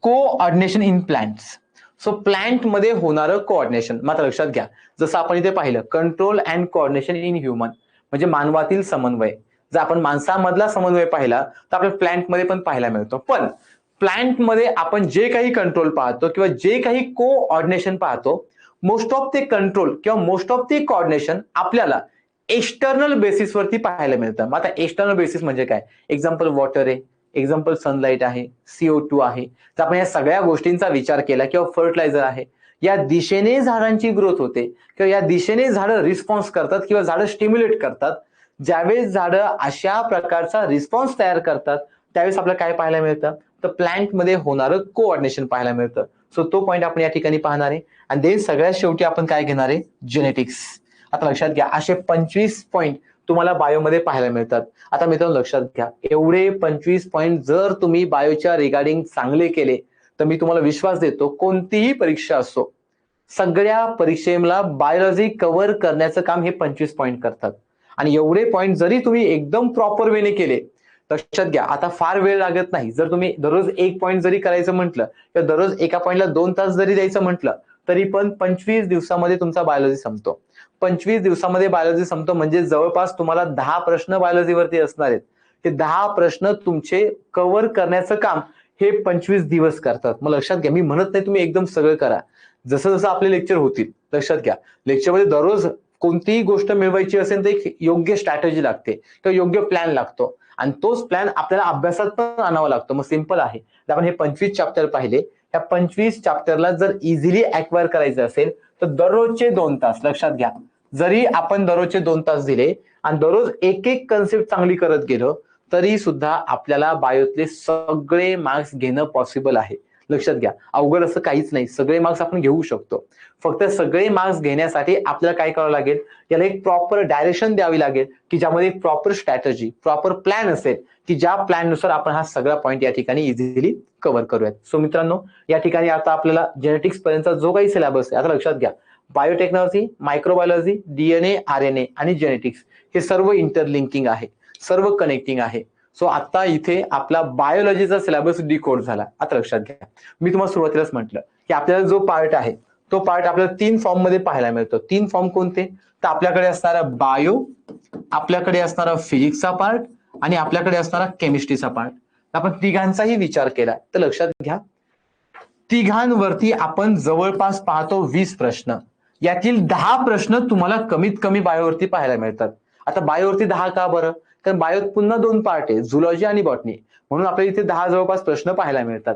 coordination in plants. So plant मध्ये होणारं कोऑर्डिनेशन. मात्र लक्षात घ्या, जसं आपण इथे पाहिलं control and coordination in human म्हणजे मानवातील समन्वय. जर आपण माणसामधला समन्वय पाहिला तर आपल्या प्लांट मध्ये पण पाहायला मिळतो. पण प्लांट मध्ये आपण जे काही कंट्रोल पाहतो किंवा जे काही कोऑर्डिनेशन पाहतो, मोस्ट ऑफ ते कंट्रोल किंवा मोस्ट ऑफ ते कोऑर्डिनेशन आपल्याला एक्सटर्नल बेसिसवरती पाहायला मिळतं. मग आता एक्सटर्नल बेसिस म्हणजे काय, एक्झाम्पल वॉटर आहे, एक्झाम्पल सनलाईट आहे, CO2 आहे. तर आपण या सगळ्या गोष्टींचा विचार केला किंवा फर्टिलायझर आहे, या दिशेने झाडांची ग्रोथ होते किंवा या दिशेने झाडं रिस्पॉन्स करतात किंवा झाडं स्टिम्युलेट करतात. ज्यावेळेस झाडं अशा प्रकारचा रिस्पॉन्स तयार करतात त्यावेळेस आपल्याला काय पाहायला मिळतं, तर प्लांटमध्ये होणारं कोऑर्डिनेशन पाहायला मिळतं. सो तो पॉईंट आपण या ठिकाणी पाहणार आहे. आणि देन सगळ्यात शेवटी आपण काय घेणार आहे, जेनेटिक्स. आता लक्षात घ्या, असे 25 पॉईंट तुम्हाला बायोमध्ये पाहायला मिळतात. आता मित्रांनो लक्षात घ्या, एवढे 25 पॉईंट जर तुम्ही बायोच्या रिगार्डिंग चांगले केले तर मी तुम्हाला विश्वास देतो, कोणतीही परीक्षा असो, सगळ्या परीक्षेला बायोलॉजी कव्हर करण्याचं काम हे 25 पॉईंट करतात. आणि एवढे पॉईंट जरी तुम्ही एकदम प्रॉपर वेने केले, लक्षात घ्या आता फार वेळ लागत नाही. जर तुम्ही दररोज एक पॉईंट जरी करायचं म्हटलं किंवा दररोज एका पॉईंटला 2 तास जरी द्यायचं म्हटलं तरी पण 25 दिवसामध्ये तुमचा बायोलॉजी संपतो. 25 दिवसामध्ये बायोलॉजी संपतो म्हणजे जवळपास तुम्हाला 10 प्रश्न बायोलॉजीवरती असणार आहेत. ते 10 प्रश्न तुमचे कव्हर करण्याचं काम हे 25 दिवस करतात. मग लक्षात घ्या, मी म्हणत नाही तुम्ही एकदम सगळं करा. जसं जसं आपले लेक्चर होतील, लक्षात घ्या, लेक्चरमध्ये दररोज कोणतीही गोष्ट मिळवायची असेल तर एक योग्य स्ट्रॅटेजी लागते किंवा योग्य प्लॅन लागतो आणि तोच प्लॅन आपल्याला अभ्यासात पण आणावा लागतो. मग सिंपल आहे, आपण हे 25 चॅप्टर पाहिले, या 25 चॅप्टरला जर इझिली ऍक्वायर करायचं असेल तर दररोजचे 2 तास, लक्षात घ्या, जरी आपण दररोजचे 2 तास दिले आणि दररोज एक एक कन्सेप्ट चांगली करत गेलो तरी सुद्धा आपल्याला बायोतले सगळे मार्क्स घेणं पॉसिबल आहे. लक्षात घ्या, अवघड असं काहीच नाही, सगळे मार्क्स आपण घेऊ शकतो. फक्त सगळे मार्क्स घेण्यासाठी आपल्याला काय करावं लागेल, याला एक प्रॉपर डायरेक्शन द्यावी लागेल की ज्यामध्ये एक प्रॉपर स्ट्रॅटेजी, प्रॉपर प्लॅन असेल की ज्या प्लॅननुसार आपण हा सगळा पॉईंट या ठिकाणी इझिली कव्हर करूयात. सो मित्रांनो, या ठिकाणी आता आपल्याला जेनेटिक्स पर्यंतचा जो काही सिलेबस आहे, आता लक्षात घ्या, बायोटेक्नॉलॉजी, मायक्रोबायोलॉजी, DNA, RNA आणि जेनेटिक्स हे सर्व इंटरलिंकिंग आहे, सर्व कनेक्टिंग आहे. सो आता इथे आपला बायोलॉजीचा सिलेबस डिकोड झाला. आता लक्षात घ्या, मी तुम्हाला सुरुवातीलाच म्हटलं की आपल्याला जो पार्ट आहे तो पार्ट आपल्याला 3 फॉर्म मध्ये पाहायला मिळतो. 3 फॉर्म कोणते, तर आपल्याकडे असणारा बायो, आपल्याकडे असणारा फिजिक्सचा पार्ट आणि आपल्याकडे असणारा केमिस्ट्रीचा पार्ट. आपण तिघांचाही विचार केला तर लक्षात घ्या, तिघांवरती आपण जवळपास पाहतो 20 प्रश्न. यातील 10 प्रश्न तुम्हाला कमीत कमी बायोवरती पाहायला मिळतात. आता बायोवरती 10 का बरं, कारण बायोत पुन्हा 2 पार्ट आहे, झुलॉजी आणि बॉटनी, म्हणून आपल्याला इथे 10 जवळपास प्रश्न पाहायला मिळतात.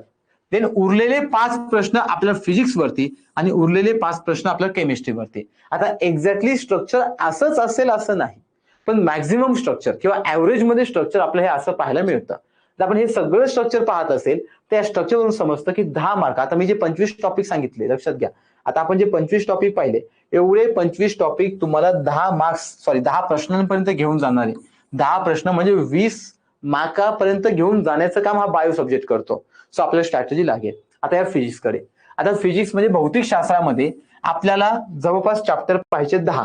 देन उरलेले 5 प्रश्न आपल्याला फिजिक्स वरती आणि उरलेले 5 प्रश्न आपल्याला केमिस्ट्रीवरती. आता एक्झॅक्टली स्ट्रक्चर असंच असेल असं नाही, पण मॅक्झिमम स्ट्रक्चर किंवा ऍव्हरेज मध्ये स्ट्रक्चर आपल्याला हे असं पाहायला मिळतं. तर आपण हे सगळं स्ट्रक्चर पाहत असेल त्या स्ट्रक्चरवरून समजतं की 10 मार्क, आता मी जे 25 टॉपिक सांगितले, लक्षात घ्या, आता आपण जे 25 टॉपिक पाहिले, एवढे 25 टॉपिक तुम्हाला 10 प्रश्नांपर्यंत घेऊन जाणार आहे. 10 प्रश्न म्हणजे 20 मार्कापर्यंत घेऊन जाण्याचं काम हा बायो सब्जेक्ट करतो. सो आपल्याला स्ट्रॅटेजी लागेल. आता या फिजिक्सकडे, आता फिजिक्स म्हणजे भौतिक शास्त्रामध्ये आपल्याला जवळपास चॅप्टर पाहिजे 10.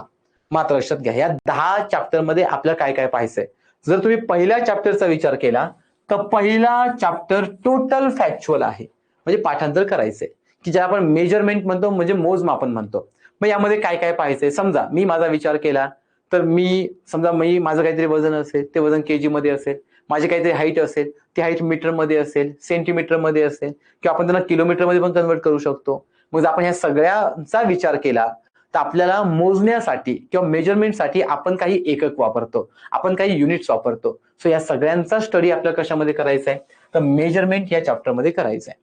मात्र लक्षात घ्या, या 10 चॅप्टर मध्ये आपल्याला काय काय पाहायचंय. जर तुम्ही पहिल्या चॅप्टरचा विचार केला तर पहिला चॅप्टर टोटल फॅक्च्युअल आहे, म्हणजे पाठांतर करायचंय, की ज्याला आपण मेजरमेंट म्हणतो, म्हणजे मोजमापन म्हणतो. मग यामध्ये काय काय पाहायचंय, समजा मी माझा विचार केला तर समजा माझं काहीतरी वजन असेल, ते वजन केजी मध्ये असेल, माझी काहीतरी हाईट असेल, ती हाईट मीटर मध्ये असेल, सेंटीमीटर मध्ये असेल, किंवा आपण त्यांना किलोमीटर मध्ये पण कन्वर्ट करू शकतो. मग जर आपण ह्या सगळ्याचा विचार केला तर आपल्याला मोजण्यासाठी किंवा मेजरमेंटसाठी आपण काही एकक वापरतो, आपण काही युनिट्स वापरतो. सो या सगळ्यांचा स्टडी आपल्याला कशामध्ये करायचा आहे, तर मेजरमेंट या चॅप्टर मध्ये करायचं आहे.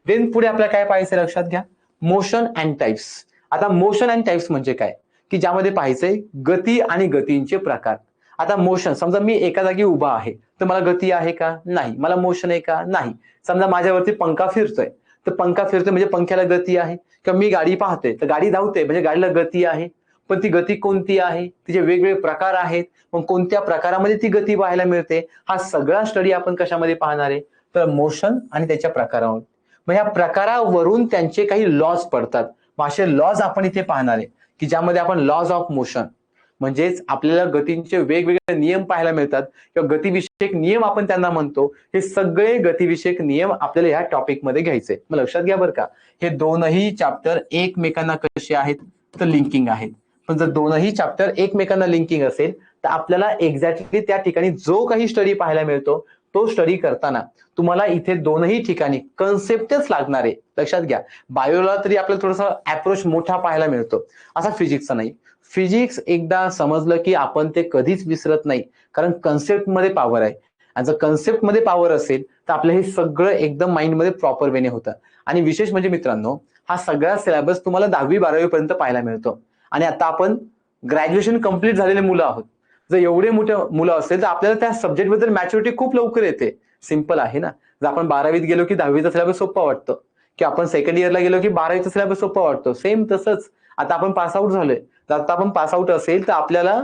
देन पुढे आपल्याला काय पाहायचं, लक्षात घ्या, मोशन अँड टाइप्स. आता मोशन अँड टाइप्स म्हणजे काय, की ज्यामध्ये पाहायचंय गती आणि गतींचे प्रकार. आता मोशन, समजा मी एका जागी उभा आहे तर मला गती आहे का, नाही. मला मोशन आहे का, नाही. समजा माझ्यावरती पंखा फिरतोय तर पंखा फिरतोय म्हणजे पंख्याला गती आहे. किंवा मी गाडी पाहतोय तर गाडी धावते म्हणजे गाडीला गती आहे. पण ती गती कोणती आहे, तिचे वेगवेगळे प्रकार आहेत, मग कोणत्या प्रकारामध्ये ती गती पाहायला मिळते, हा सगळा स्टडी आपण कशामध्ये पाहणार आहे, तर मोशन आणि त्याच्या प्रकारावर. मग या प्रकारावरून त्यांचे काही लॉज पडतात, मग असे लॉज आपण इथे पाहणार आहे, की ज्यामध्ये आपण लॉज ऑफ मोशन म्हणजेच आपल्याला गतींचे वेगवेगळे नियम पाहायला मिळतात किंवा गतिविषयक नियम आपण त्यांना म्हणतो. हे सगळे गतिविषयक नियम आपल्याला ह्या टॉपिक मध्ये घ्यायचे. मग लक्षात घ्या बरं का, हे दोनही चॅप्टर एकमेकांना कसे आहेत, तर लिंकिंग आहेत. पण जर दोनही चॅप्टर एकमेकांना लिंकिंग असेल तर आपल्याला एक्झॅक्टली त्या ठिकाणी जो काही स्टडी पाहायला मिळतो तो स्टडी करताना तुम्हाला इथे दोनही ठिकाणी कन्सेप्टच लागणार आहे. लक्षात घ्या, बायोला तरी आपल्याला थोडासा अप्रोच मोठा पाहायला मिळतो, असा फिजिक्सचा नाही. फिजिक्स एकदा समजलं की आपण ते कधीच विसरत नाही, कारण कन्सेप्ट मध्ये पॉवर आहे. आणि जर कन्सेप्ट मध्ये पॉवर असेल तर आपलं हे सगळं एकदम माइंडमध्ये प्रॉपर वेने होतं. आणि विशेष म्हणजे मित्रांनो, हा सगळा सिलेबस तुम्हाला 10वी-12वी पर्यंत पाहायला मिळतो. आणि आता आपण ग्रॅज्युएशन कंप्लीट झालेले मुलं आहोत. जर एवढे मोठे मुलं असेल तर आपल्याला त्या सब्जेक्ट बद्दल मॅच्युरिटी खूप लवकर येते. सिंपल आहे ना. जर आपण 12वीत गेलो की 10वीचा सिलेबस सोपा वाटतो, की आपण सेकंड इयरला गेलो की 12वीचा सिलेबस सोपा वाटतो. सेम तसंच आता आपण पास आउट झालोय. तर आता आपण पास आउट असेल तर आपल्याला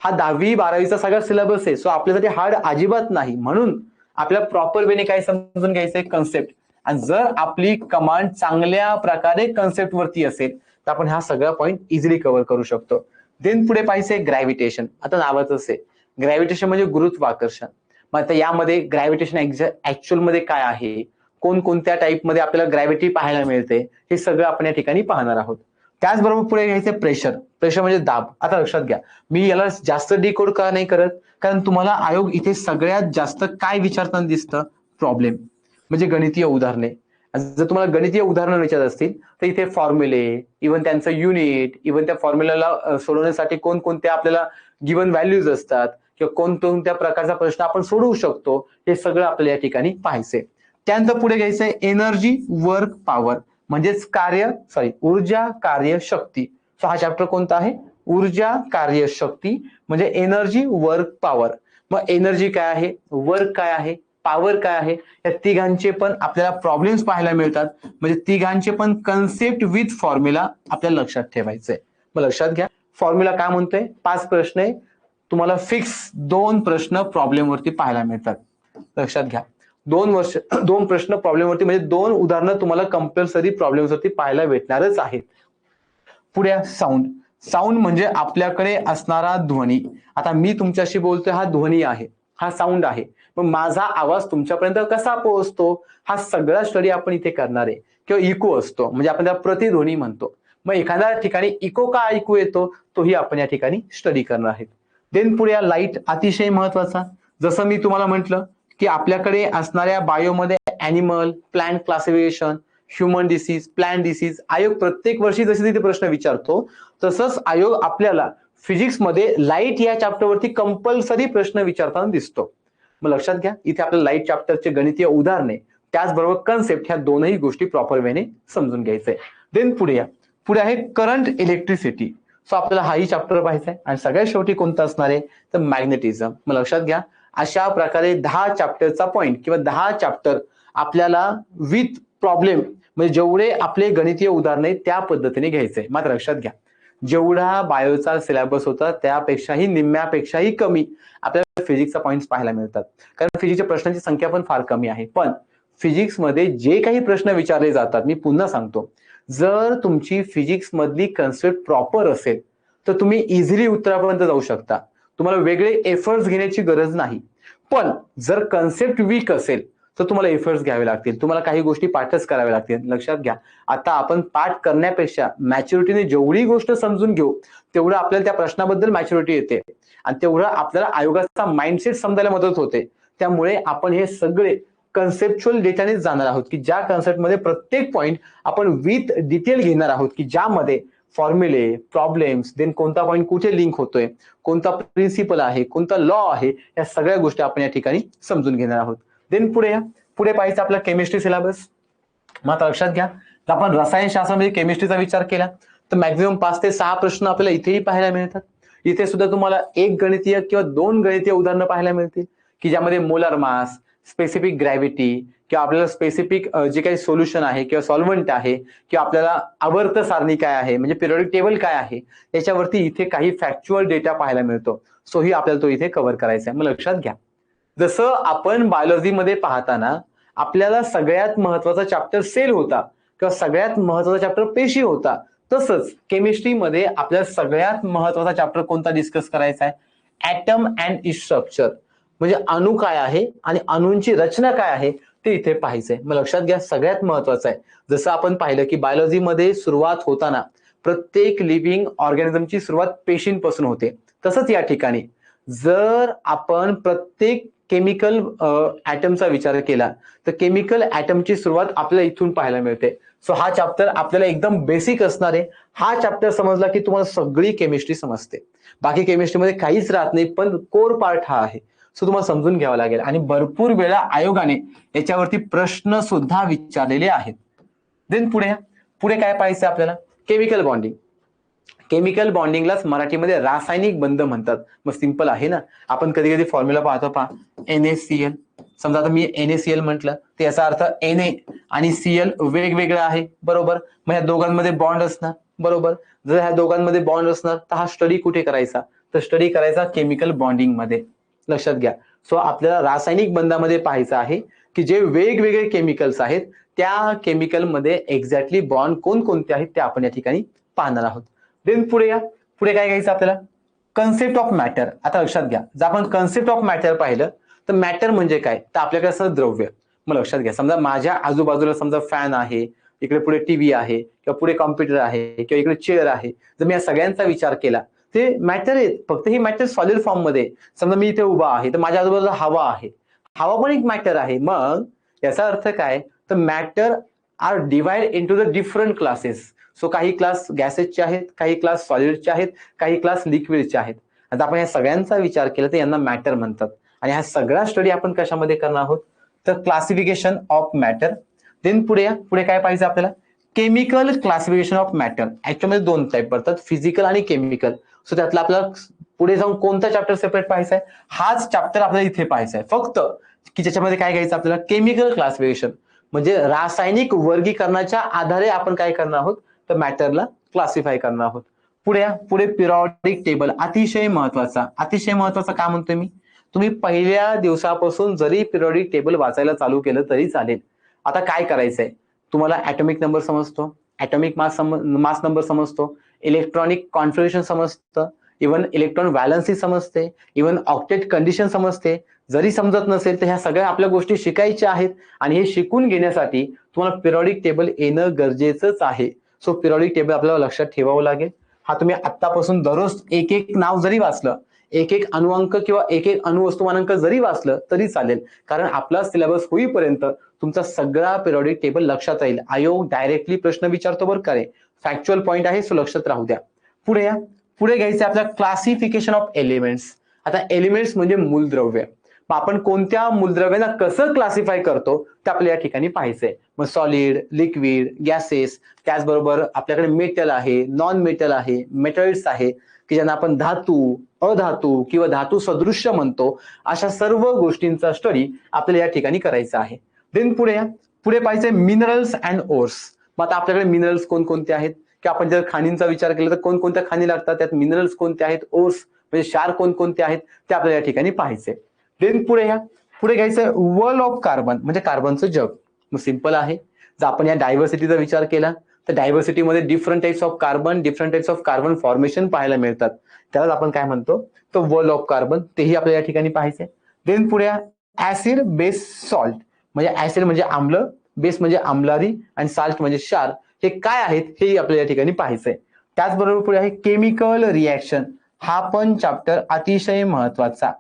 हा 10वी-12वीचा सगळा सिलेबस आहे. सो आपल्यासाठी हार्ड अजिबात नाही. म्हणून आपल्याला प्रॉपर वेने काय समजून घ्यायचंय, कन्सेप्ट. आणि जर आपली कमांड चांगल्या प्रकारे कन्सेप्ट वरती असेल तर आपण हा सगळा पॉईंट इझिली कव्हर करू शकतो. देन पुढे पाहिजे ग्रॅव्हिटेशन. आता नावातच आहे, ग्रॅव्हिटेशन म्हणजे गुरुत्वाकर्षण. मग आता यामध्ये ग्रॅव्हिटेशन ऍक्च्युअल मध्ये काय आहे, कोणकोणत्या टाईपमध्ये आपल्याला ग्रॅव्हिटी पाहायला मिळते, हे सगळं आपण या ठिकाणी पाहणार आहोत. त्याचबरोबर पुढे घ्यायचं प्रेशर. प्रेशर म्हणजे दाब. आता लक्षात घ्या, मी याला जास्त डिकोड का नाही करत, कारण तुम्हाला आयोग इथे सगळ्यात जास्त काय विचारताना दिसतं, प्रॉब्लेम म्हणजे गणितीय उदाहरणे. जर तुम्हाला गणितीय उदाहरणं विचारत असतील तर इथे फॉर्म्युले, इव्हन त्यांचं युनिट, इव्हन त्या फॉर्म्युलाला सोडवण्यासाठी कोणकोणत्या आपल्याला गिव्हन व्हॅल्यूज असतात किंवा कोणकोणत्या प्रकारचा प्रश्न आपण सोडवू शकतो, हे सगळं आपल्याला या ठिकाणी पाहायचंय. त्यानंतर पुढे घ्यायचंय एनर्जी, वर्क, पॉवर म्हणजेच ऊर्जा, कार्य, शक्ती. सो हा चॅप्टर कोणता आहे, ऊर्जा, कार्य, शक्ती म्हणजे एनर्जी, वर्क, पॉवर. मग एनर्जी काय आहे, वर्क काय आहे, पॉवर काय आहे, या तिघांचे पण आपल्याला प्रॉब्लेम्स पाहायला मिळतात. म्हणजे तिघांचे पण कन्सेप्ट विथ फॉर्म्युला आपल्याला लक्षात ठेवायचंय. मग लक्षात घ्या, फॉर्म्युला काय म्हणतोय, 5 प्रश्न आहे, तुम्हाला फिक्स 2 प्रश्न प्रॉब्लेम वरती पाहायला मिळतात. लक्षात घ्या, 2 प्रश्न प्रॉब्लेम वरती म्हणजे 2 उदाहरणं तुम्हाला कंपल्सरी प्रॉब्लेम्स वरती पाहायला भेटणारच आहेत. पुढे साऊंड. साऊंड म्हणजे आपल्याकडे असणारा ध्वनी. आता मी तुमच्याशी बोलतोय, हा ध्वनी आहे, हा साऊंड आहे. मग माझा आवाज तुमच्यापर्यंत कसा पोहोचतो, हा सगळा स्टडी आपण इथे करणार आहे. किंवा इको असतो, म्हणजे आपण त्याला प्रतिध्वनी म्हणतो. मग एखाद्या ठिकाणी इको का ऐकू येतो, तोही आपण या ठिकाणी स्टडी करणार आहेत. देन पुढे लाईट, अतिशय महत्वाचा. जसं मी तुम्हाला म्हटलं की आपल्याकडे असणाऱ्या बायोमध्ये animal, plant classification, human disease, plant disease, आयोग प्रत्येक वर्षी जसे तिथे प्रश्न विचारतो, तसंच आयोग आपल्याला फिजिक्स मध्ये लाईट या चॅप्टरवरती कंपल्सरी प्रश्न विचारताना दिसतो. मग लक्षात घ्या, इथे आपल्याला लाईट चॅप्टरचे गणितीय उदाहरणे त्याचबरोबर कन्सेप्ट ह्या दोनही गोष्टी प्रॉपर वेने समजून घ्यायचंय. देन पुढे आहे करंट, इलेक्ट्रिसिटी. सो आपल्याला हाही चॅप्टर पाहायचा आहे. आणि सगळ्यात शेवटी कोणतं असणार आहे, तर मॅग्नेटिझम. मग लक्षात घ्या, अशा प्रकारे 10 चॅप्टरचा पॉईंट किंवा 10 चॅप्टर आपल्याला विथ प्रॉब्लेम म्हणजे जेवढे आपले गणितीय उदाहरणे त्या पद्धतीने घ्यायचंय. मात्र लक्षात घ्या, जेवढा बायोचा सिलेबस होता त्यापेक्षाही निम्म्यापेक्षाही कमी आपल्याला फिजिक्सचा पॉईंट्स पाहायला मिळतात. कारण फिजिक्सच्या प्रश्नांची संख्या पण फार कमी आहे. पण फिजिक्समध्ये जे काही प्रश्न विचारले जातात, मी पुन्हा सांगतो, जर तुमची फिजिक्स मधली कन्सेप्ट प्रॉपर असेल तर तुम्ही इझिली उत्तरापर्यंत जाऊ शकता. तुम्हाला वेगळे एफर्ट्स घेण्याची गरज नाही. पण जर कन्सेप्ट वीक असेल तर तुम्हाला एफर्ट्स घ्यावे लागतील, तुम्हाला काही गोष्टी पाठच कराव्या लागतील. लक्षात घ्या, आता आपण पाठ करण्यापेक्षा मॅच्युरिटीने जेवढी गोष्ट समजून घेऊ तेवढं आपल्याला त्या प्रश्नाबद्दल मॅच्युरिटी येते आणि तेवढं आपल्याला आयोगाचा माइंडसेट समजायला मदत होते. त्यामुळे आपण हे सगळे कन्सेप्च्युअल डेटाने जाणार आहोत की ज्या कन्सेप्टमध्ये प्रत्येक पॉईंट आपण विथ डिटेल घेणार आहोत, की ज्यामध्ये फॉर्म्युले, प्रॉब्लेम्स, देन कोणता पॉईंट कुठे लिंक होतोय, कोणता प्रिन्सिपल आहे, कोणता लॉ आहे, या सगळ्या गोष्टी आपण या ठिकाणी समजून घेणार आहोत. देन पुढे पाहायचं आपला केमिस्ट्री सिलेबस. मात्र लक्षात घ्या, जर आपण रसायनशास्त्रामध्ये केमिस्ट्रीचा विचार केला तर मॅक्झिमम 5 ते 6 प्रश्न आपल्याला इथेही पाहायला मिळतात. इथे सुद्धा तुम्हाला 1 गणितीय किंवा 2 गणितीय उदाहरणं पाहायला मिळतील की ज्यामध्ये मोलर मास, स्पेसिफिक ग्रॅव्हिटी किंवा आपल्याला स्पेसिफिक जे काही सोल्युशन आहे किंवा सॉल्व्हंट आहे किंवा आपल्याला आवर्त सारणी काय आहे म्हणजे पिरियडिक टेबल काय आहे याच्यावरती इथे काही फॅक्च्युअल डेटा पाहायला मिळतो. सो ही आपल्याला तो इथे कव्हर करायचा आहे. मग लक्षात घ्या, जसं आपण बायोलॉजीमध्ये पाहताना आपल्याला सगळ्यात महत्वाचा चॅप्टर सेल होता किंवा सगळ्यात महत्वाचा चॅप्टर पेशी होता, तसंच केमिस्ट्रीमध्ये आपल्याला सगळ्यात महत्वाचा चॅप्टर कोणता डिस्कस करायचा आहे, ऍटम अँड इट्स स्ट्रक्चर म्हणजे अणु काय आहे आणि अणूंची रचना काय आहे ते इथे पाहायचंय. मग लक्षात घ्या, सगळ्यात महत्वाचं आहे, जसं आपण पाहिलं की बायोलॉजीमध्ये सुरुवात होताना प्रत्येक लिव्हिंग ऑर्गॅनिझमची सुरुवात पेशींपासून होते, तसंच या ठिकाणी जर आपण प्रत्येक केमिकल ऍटमचा विचार केला तर केमिकल ऍटमची सुरुवात आपल्याला इथून पाहायला मिळते. सो हा चॅप्टर आपल्याला एकदम बेसिक असणार आहे. हा चॅप्टर समजला की तुम्हाला सगळी केमिस्ट्री समजते. बाकी केमिस्ट्रीमध्ये काहीच राहत नाही, पण कोर पार्ट हा आहे. सो तुम्हाला समजून घ्यावं लागेल. आणि भरपूर वेळा आयोगाने याच्यावरती प्रश्न सुद्धा विचारलेले आहेत. देन पुढे काय पाहायचं आपल्याला? Chemical bonding. केमिकल बॉन्डिंगलाच मराठीमध्ये रासायनिक बंध म्हणतात. मग सिंपल आहे ना. आपण कधी कधी फॉर्म्युला पाहतो पहा, NaCl. समजा आता मी NaCl म्हटलं तर याचा अर्थ Na आणि Cl वेगवेगळं आहे, बरोबर. मग ह्या दोघांमध्ये बॉन्ड असणार, बरोबर. जर ह्या दोघांमध्ये बॉन्ड असणार तर हा स्टडी कुठे करायचा? तर स्टडी करायचा केमिकल बॉन्डिंग मध्ये. लक्षात घ्या. सो आपल्याला रासायनिक बंधामध्ये पाहायचं आहे की जे वेगवेगळे केमिकल्स आहेत त्या केमिकलमध्ये एक्झॅक्टली बॉन्ड कोणकोणते आहेत ते आपण या ठिकाणी पाहणार आहोत. देन पुढे काय घ्यायचं आपल्याला? Concept of matter. आता लक्षात घ्या, जर आपण कन्सेप्ट ऑफ मॅटर पाहिलं तर मॅटर म्हणजे काय? तर आपल्याकडे असं द्रव्य. मग लक्षात घ्या, समजा माझ्या आजूबाजूला समजा फॅन आहे, इकडे पुढे टीव्ही आहे, किंवा पुढे कॉम्प्युटर आहे, किंवा इकडे चेअर आहे. जर मी या सगळ्यांचा विचार केला ते मॅटर आहेत. फक्त ही मॅटर सॉलिड फॉर्म मध्ये. समजा मी इथे उभा आहे तर माझ्या आजूबाजूला हवा आहे, हवा पण एक मॅटर आहे. मग याचा अर्थ काय? तर matter are divide into the different classes. So काही क्लास गॅसेसचे आहेत, काही क्लास सॉलिडचे आहेत, काही क्लास लिक्विडचे आहेत. आता आपण या सगळ्यांचा विचार केला तर यांना मॅटर म्हणतात. आणि हा सगळा स्टडी आपण कशामध्ये करणार आहोत? तर क्लासिफिकेशन ऑफ मॅटर. देन पुढे काय पाहिजे आपल्याला? Chemical classification of matter. Actually दोन टाईप पडतात, फिजिकल आणि केमिकल. सो त्यातला आपल्याला पुढे जाऊन कोणता चॅप्टर सेपरेट पाहायचा आहे? हाच चॅप्टर आपल्याला इथे पाहायचा आहे. फक्त की ज्याच्यामध्ये काय घ्यायचं आपल्याला? केमिकल क्लासिफिकेशन, म्हणजे रासायनिक वर्गीकरणाच्या आधारे आपण काय करणार आहोत? तर मॅटरला क्लासिफाय करणार आहोत. पुढे पिरियॉडिक टेबल. अतिशय महत्वाचा काय म्हणतोय मी? तुम्ही पहिल्या दिवसापासून जरी पिरियॉडिक टेबल वाचायला चालू केलं तरी चालेल. आता काय करायचंय? तुम्हाला ऍटॉमिक नंबर समजतो, ऍटॉमिक मास नंबर समजतो, इलेक्ट्रॉनिक कॉन्फिगरेशन समजतं, इव्हन इलेक्ट्रॉन व्हॅलन्सी समजते, इव्हन ऑक्टेट कंडिशन समजते. जरी समजत नसेल तर ह्या सगळ्या आपल्या गोष्टी शिकायच्या आहेत. आणि हे शिकून घेण्यासाठी तुम्हाला पिरियॉडिक टेबल येणं गरजेचंच आहे. सो पिरियॉडिक टेबल आपल्याला लक्षात ठेवावं लागेल. हा तुम्ही आत्तापासून दररोज एक एक नाव जरी वाचलं, एक एक अणुअंक किंवा एक एक अणुवस्तुमानांक जरी वाचलं तरी चालेल. कारण आपला सिलेबस होईपर्यंत तुमचा सगळा पिरियॉडिक टेबल लक्षात राहील. आयोग डायरेक्टली प्रश्न विचारतो बरं का रे. फॅक्च्युअल पॉईंट आहे, सो लक्षात राहू द्या. पुढे घ्यायचं आपल्याला क्लासिफिकेशन ऑफ एलिमेंट्स. आता एलिमेंट्स म्हणजे मूलद्रव्य. आपण कोणत्या मूलद्रव्यांना कसं क्लासिफाय करतो ते आपल्याला या ठिकाणी पाहायचंय. मग सॉलिड, लिक्विड, गॅसेस, त्याचबरोबर आपल्याकडे मेटल आहे, नॉन मेटल आहे, मेटल्स आहे, की ज्यांना आपण धातू, अधातू किंवा धातू सदृश्य म्हणतो. अशा सर्व गोष्टींचा स्टडी आपल्याला या ठिकाणी करायचा आहे. देन पुढे पाहायचंय मिनरल्स अँड ओर्स. मग आता आपल्याकडे मिनरल्स कोणकोणते आहेत? की आपण जर खाणींचा विचार केला तर कोणकोणत्या खाणी लागतात, त्यात मिनरल्स कोणते आहेत, ओर्स म्हणजे क्षार कोणकोणते आहेत ते आपल्याला या ठिकाणी पाहायचे. देन पुढे घ्यायचं वर्ल्ड ऑफ कार्बन, म्हणजे कार्बनचं जग. मग सिंपल आहे. जर आपण या डायव्हर्सिटीचा विचार केला तर डायव्हर्सिटीमध्ये different types of carbon formation पाहायला मिळतात. त्याला आपण काय म्हणतो? तर वर्ल्ड ऑफ कार्बन. तेही आपल्याला या ठिकाणी पाहायचे. देन पुढे ऍसिड, बेस, सॉल्ट. म्हणजे ऍसिड म्हणजे आम्ल, बेस म्हणजे आम्लारी, आणि साल्ट म्हणजे क्षार. हे काय आहेत हेही आपल्याला या ठिकाणी पाहायचंय. त्याचबरोबर पुढे आहे केमिकल रिॲक्शन. हा पण चॅप्टर अतिशय महत्वाचा.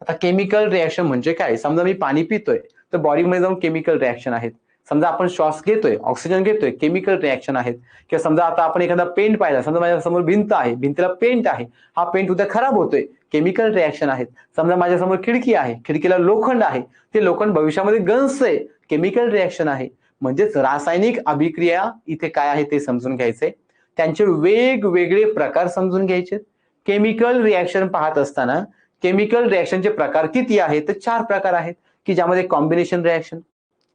आता केमिकल रिॲक्शन म्हणजे काय? समजा मी पाणी पितोय तर बॉडीमध्ये जाऊन केमिकल रिॲक्शन आहेत. समजा आपण श्वास घेतोय, ऑक्सिजन घेतोय, केमिकल रिॲक्शन आहेत. किंवा समजा आता आपण एखादा पेंट पाहिला, समजा माझ्या समोर भिंत आहे, भिंतीला पेंट आहे, हा पेंट उद्या खराब होतोय, केमिकल रिॲक्शन आहेत. समजा माझ्यासमोर खिडकी आहे, खिडकीला लोखंड आहे, ते लोखंड भविष्यामध्ये गंजतंय, केमिकल रिॲक्शन आहे. म्हणजेच रासायनिक अभिक्रिया इथे काय आहे ते समजून घ्यायचे, त्यांचे वेगवेगळे प्रकार समजून घ्यायचे. केमिकल रिॲक्शन पाहत असताना केमिकल रिॲक्शनचे प्रकार किती आहेत? तर 4 प्रकार आहेत, की ज्यामध्ये combination reaction,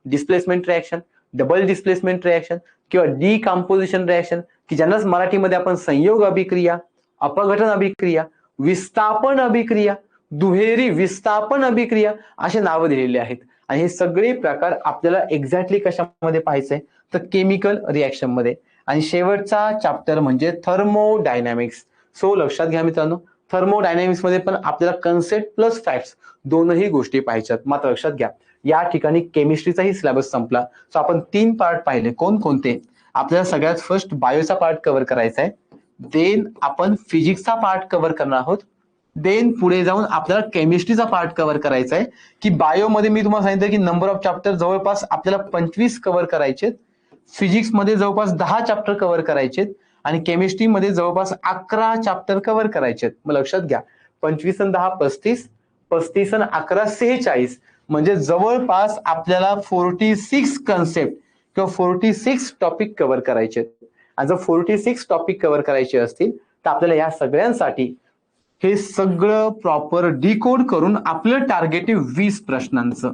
displacement reaction, double displacement reaction किंवा डिकम्पोजिशन रिॲक्शन, की ज्यांनाच मराठीमध्ये आपण संयोग अभिक्रिया, अपघटन अभिक्रिया, विस्थापन अभिक्रिया, दुहेरी विस्थापन अभिक्रिया असे नावं दिलेले आहेत. आणि हे सगळे प्रकार आपल्याला एक्झॅक्टली कशामध्ये पाहायचंय? तर केमिकल रिॲक्शन मध्ये. आणि शेवटचा चॅप्टर म्हणजे थर्मोडायनॅमिक्स. सो लक्षात घ्या मित्रांनो, थर्मोडायनॅमिक्स मध्ये पण आपल्याला कन्सेप्ट प्लस फॅक्ट्स दोनही गोष्टी पाहायच्यात. मात्र लक्षात घ्या, या ठिकाणी केमिस्ट्रीचाही सिलेबस संपला. सो आपण 3 पार्ट पाहिले. कोणकोणते? आपल्याला सगळ्यात फर्स्ट बायोचा पार्ट कव्हर करायचा आहे. देन आपण फिजिक्सचा पार्ट कव्हर करणार आहोत. देन पुढे जाऊन आपल्याला केमिस्ट्रीचा पार्ट कव्हर करायचा आहे. की बायोमध्ये मी तुम्हाला सांगितलं की नंबर ऑफ चॅप्टर जवळपास आपल्याला 25 कव्हर करायचे. फिजिक्समध्ये जवळपास 10 चॅप्टर कव्हर करायचे आणि केमिस्ट्रीमध्ये जवळपास 11 चॅप्टर कव्हर करायचे. मग लक्षात घ्या, 25 आणि 10 35, 35 आणि 11 46 म्हणजे जवळपास आपल्याला 46 कन्सेप्ट किंवा 46 टॉपिक कव्हर करायचे आहेत. आणि जर 46 टॉपिक कव्हर करायचे असतील तर आपल्याला या सगळ्यांसाठी हे सगळं प्रॉपर डिकोड करून आपलं टार्गेट आहे 20 प्रश्नांचं.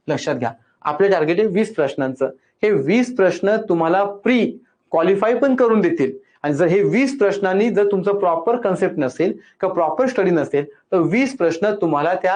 लक्षात घ्या, आपलं टार्गेट आहे 20 प्रश्नांचं. हे 20 प्रश्न तुम्हाला प्री क्वालिफाय पण करून देतील. आणि जर हे 20 प्रश्नांनी जर तुमचं प्रॉपर कन्सेप्ट नसेल किंवा प्रॉपर स्टडी नसेल तर 20 प्रश्न तुम्हाला त्या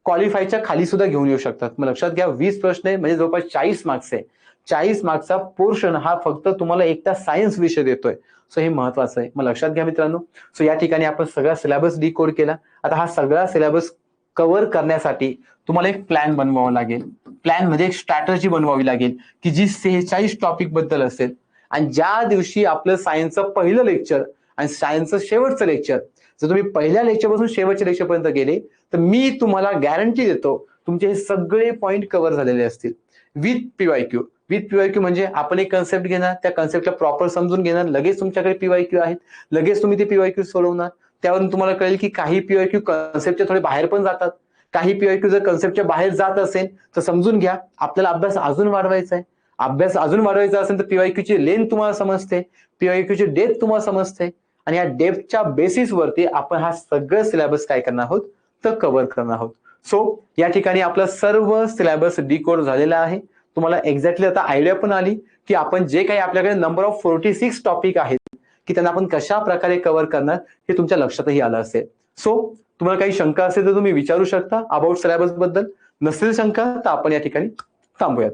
क्वालिफायच्या खाली सुद्धा घेऊन येऊ शकतात. मग लक्षात घ्या, 20 प्रश्न आहे म्हणजे जवळपास 40 मार्क्स आहे. 40 मार्क्सचा पोर्शन हा फक्त तुम्हाला एकटा सायन्स विषय देतोय. सो हे महत्वाचं आहे. मग लक्षात घ्या मित्रांनो, सो या ठिकाणी आपण सगळा सिलेबस डिकोड केला. आता हा सगळा सिलेबस कव्हर करण्यासाठी तुम्हाला एक प्लॅन बनवावा लागेल. प्लॅन मध्ये एक स्ट्रॅटर्जी बनवावी लागेल की जी 46 टॉपिक बद्दल असेल. आणि ज्या दिवशी आपलं सायन्सचं पहिलं लेक्चर आणि सायन्सचं शेवटचं लेक्चर, जर तुम्ही पहिल्या लेक्चर पासून शेवटच्या लेक्चर पर्यंत गेले तर मी तुम्हाला गॅरंटी देतो तुमचे हे सगळे पॉइंट कव्हर झालेले असतील विथ पीवायक्यू. विथ पीवायक्यू म्हणजे आपण एक कन्सेप्ट घेणार, त्या कन्सेप्टला प्रॉपर समजून घेणार, लगेच तुमच्याकडे पीवायक्यू आहेत, लगेच तुम्ही ते पीवायक्यू सोडवणार. त्यावरून तुम्हाला कळेल की काही पीवायक्यू कन्सेप्टच्या थोडे बाहेर पण जातात. काही पीवायक्यू जर कन्सेप्टच्या बाहेर जात असेल तर समजून घ्या आपल्याला अभ्यास अजून वाढवायचा आहे. अभ्यास अजून वाढवायचा असेल तर पीवायक्यूची लेंथ तुम्हाला समजते, पीवायक्यूची डेप्थ तुम्हाला समजते. आणि या डेप्थच्या बेसिसवरती आपण हा सगळं सिलेबस काय करणार आहोत तर कव्हर करणार आहोत. सो या ठिकाणी आपला सर्व सिलेबस डिकोड झालेला आहे. तुम्हाला एक्झॅक्टली आता आयडिया पण आली की आपण जे काही आपल्याकडे नंबर ऑफ 46 टॉपिक आहेत की त्यांना आपण कशा प्रकारे कव्हर करणार हे तुमच्या लक्षातही आलं असेल. सो तुम्हाला काही शंका असेल तर तुम्ही विचारू शकता अबाउट सिलेबस बद्दल. नसेल शंका तर आपण या ठिकाणी थांबूयात.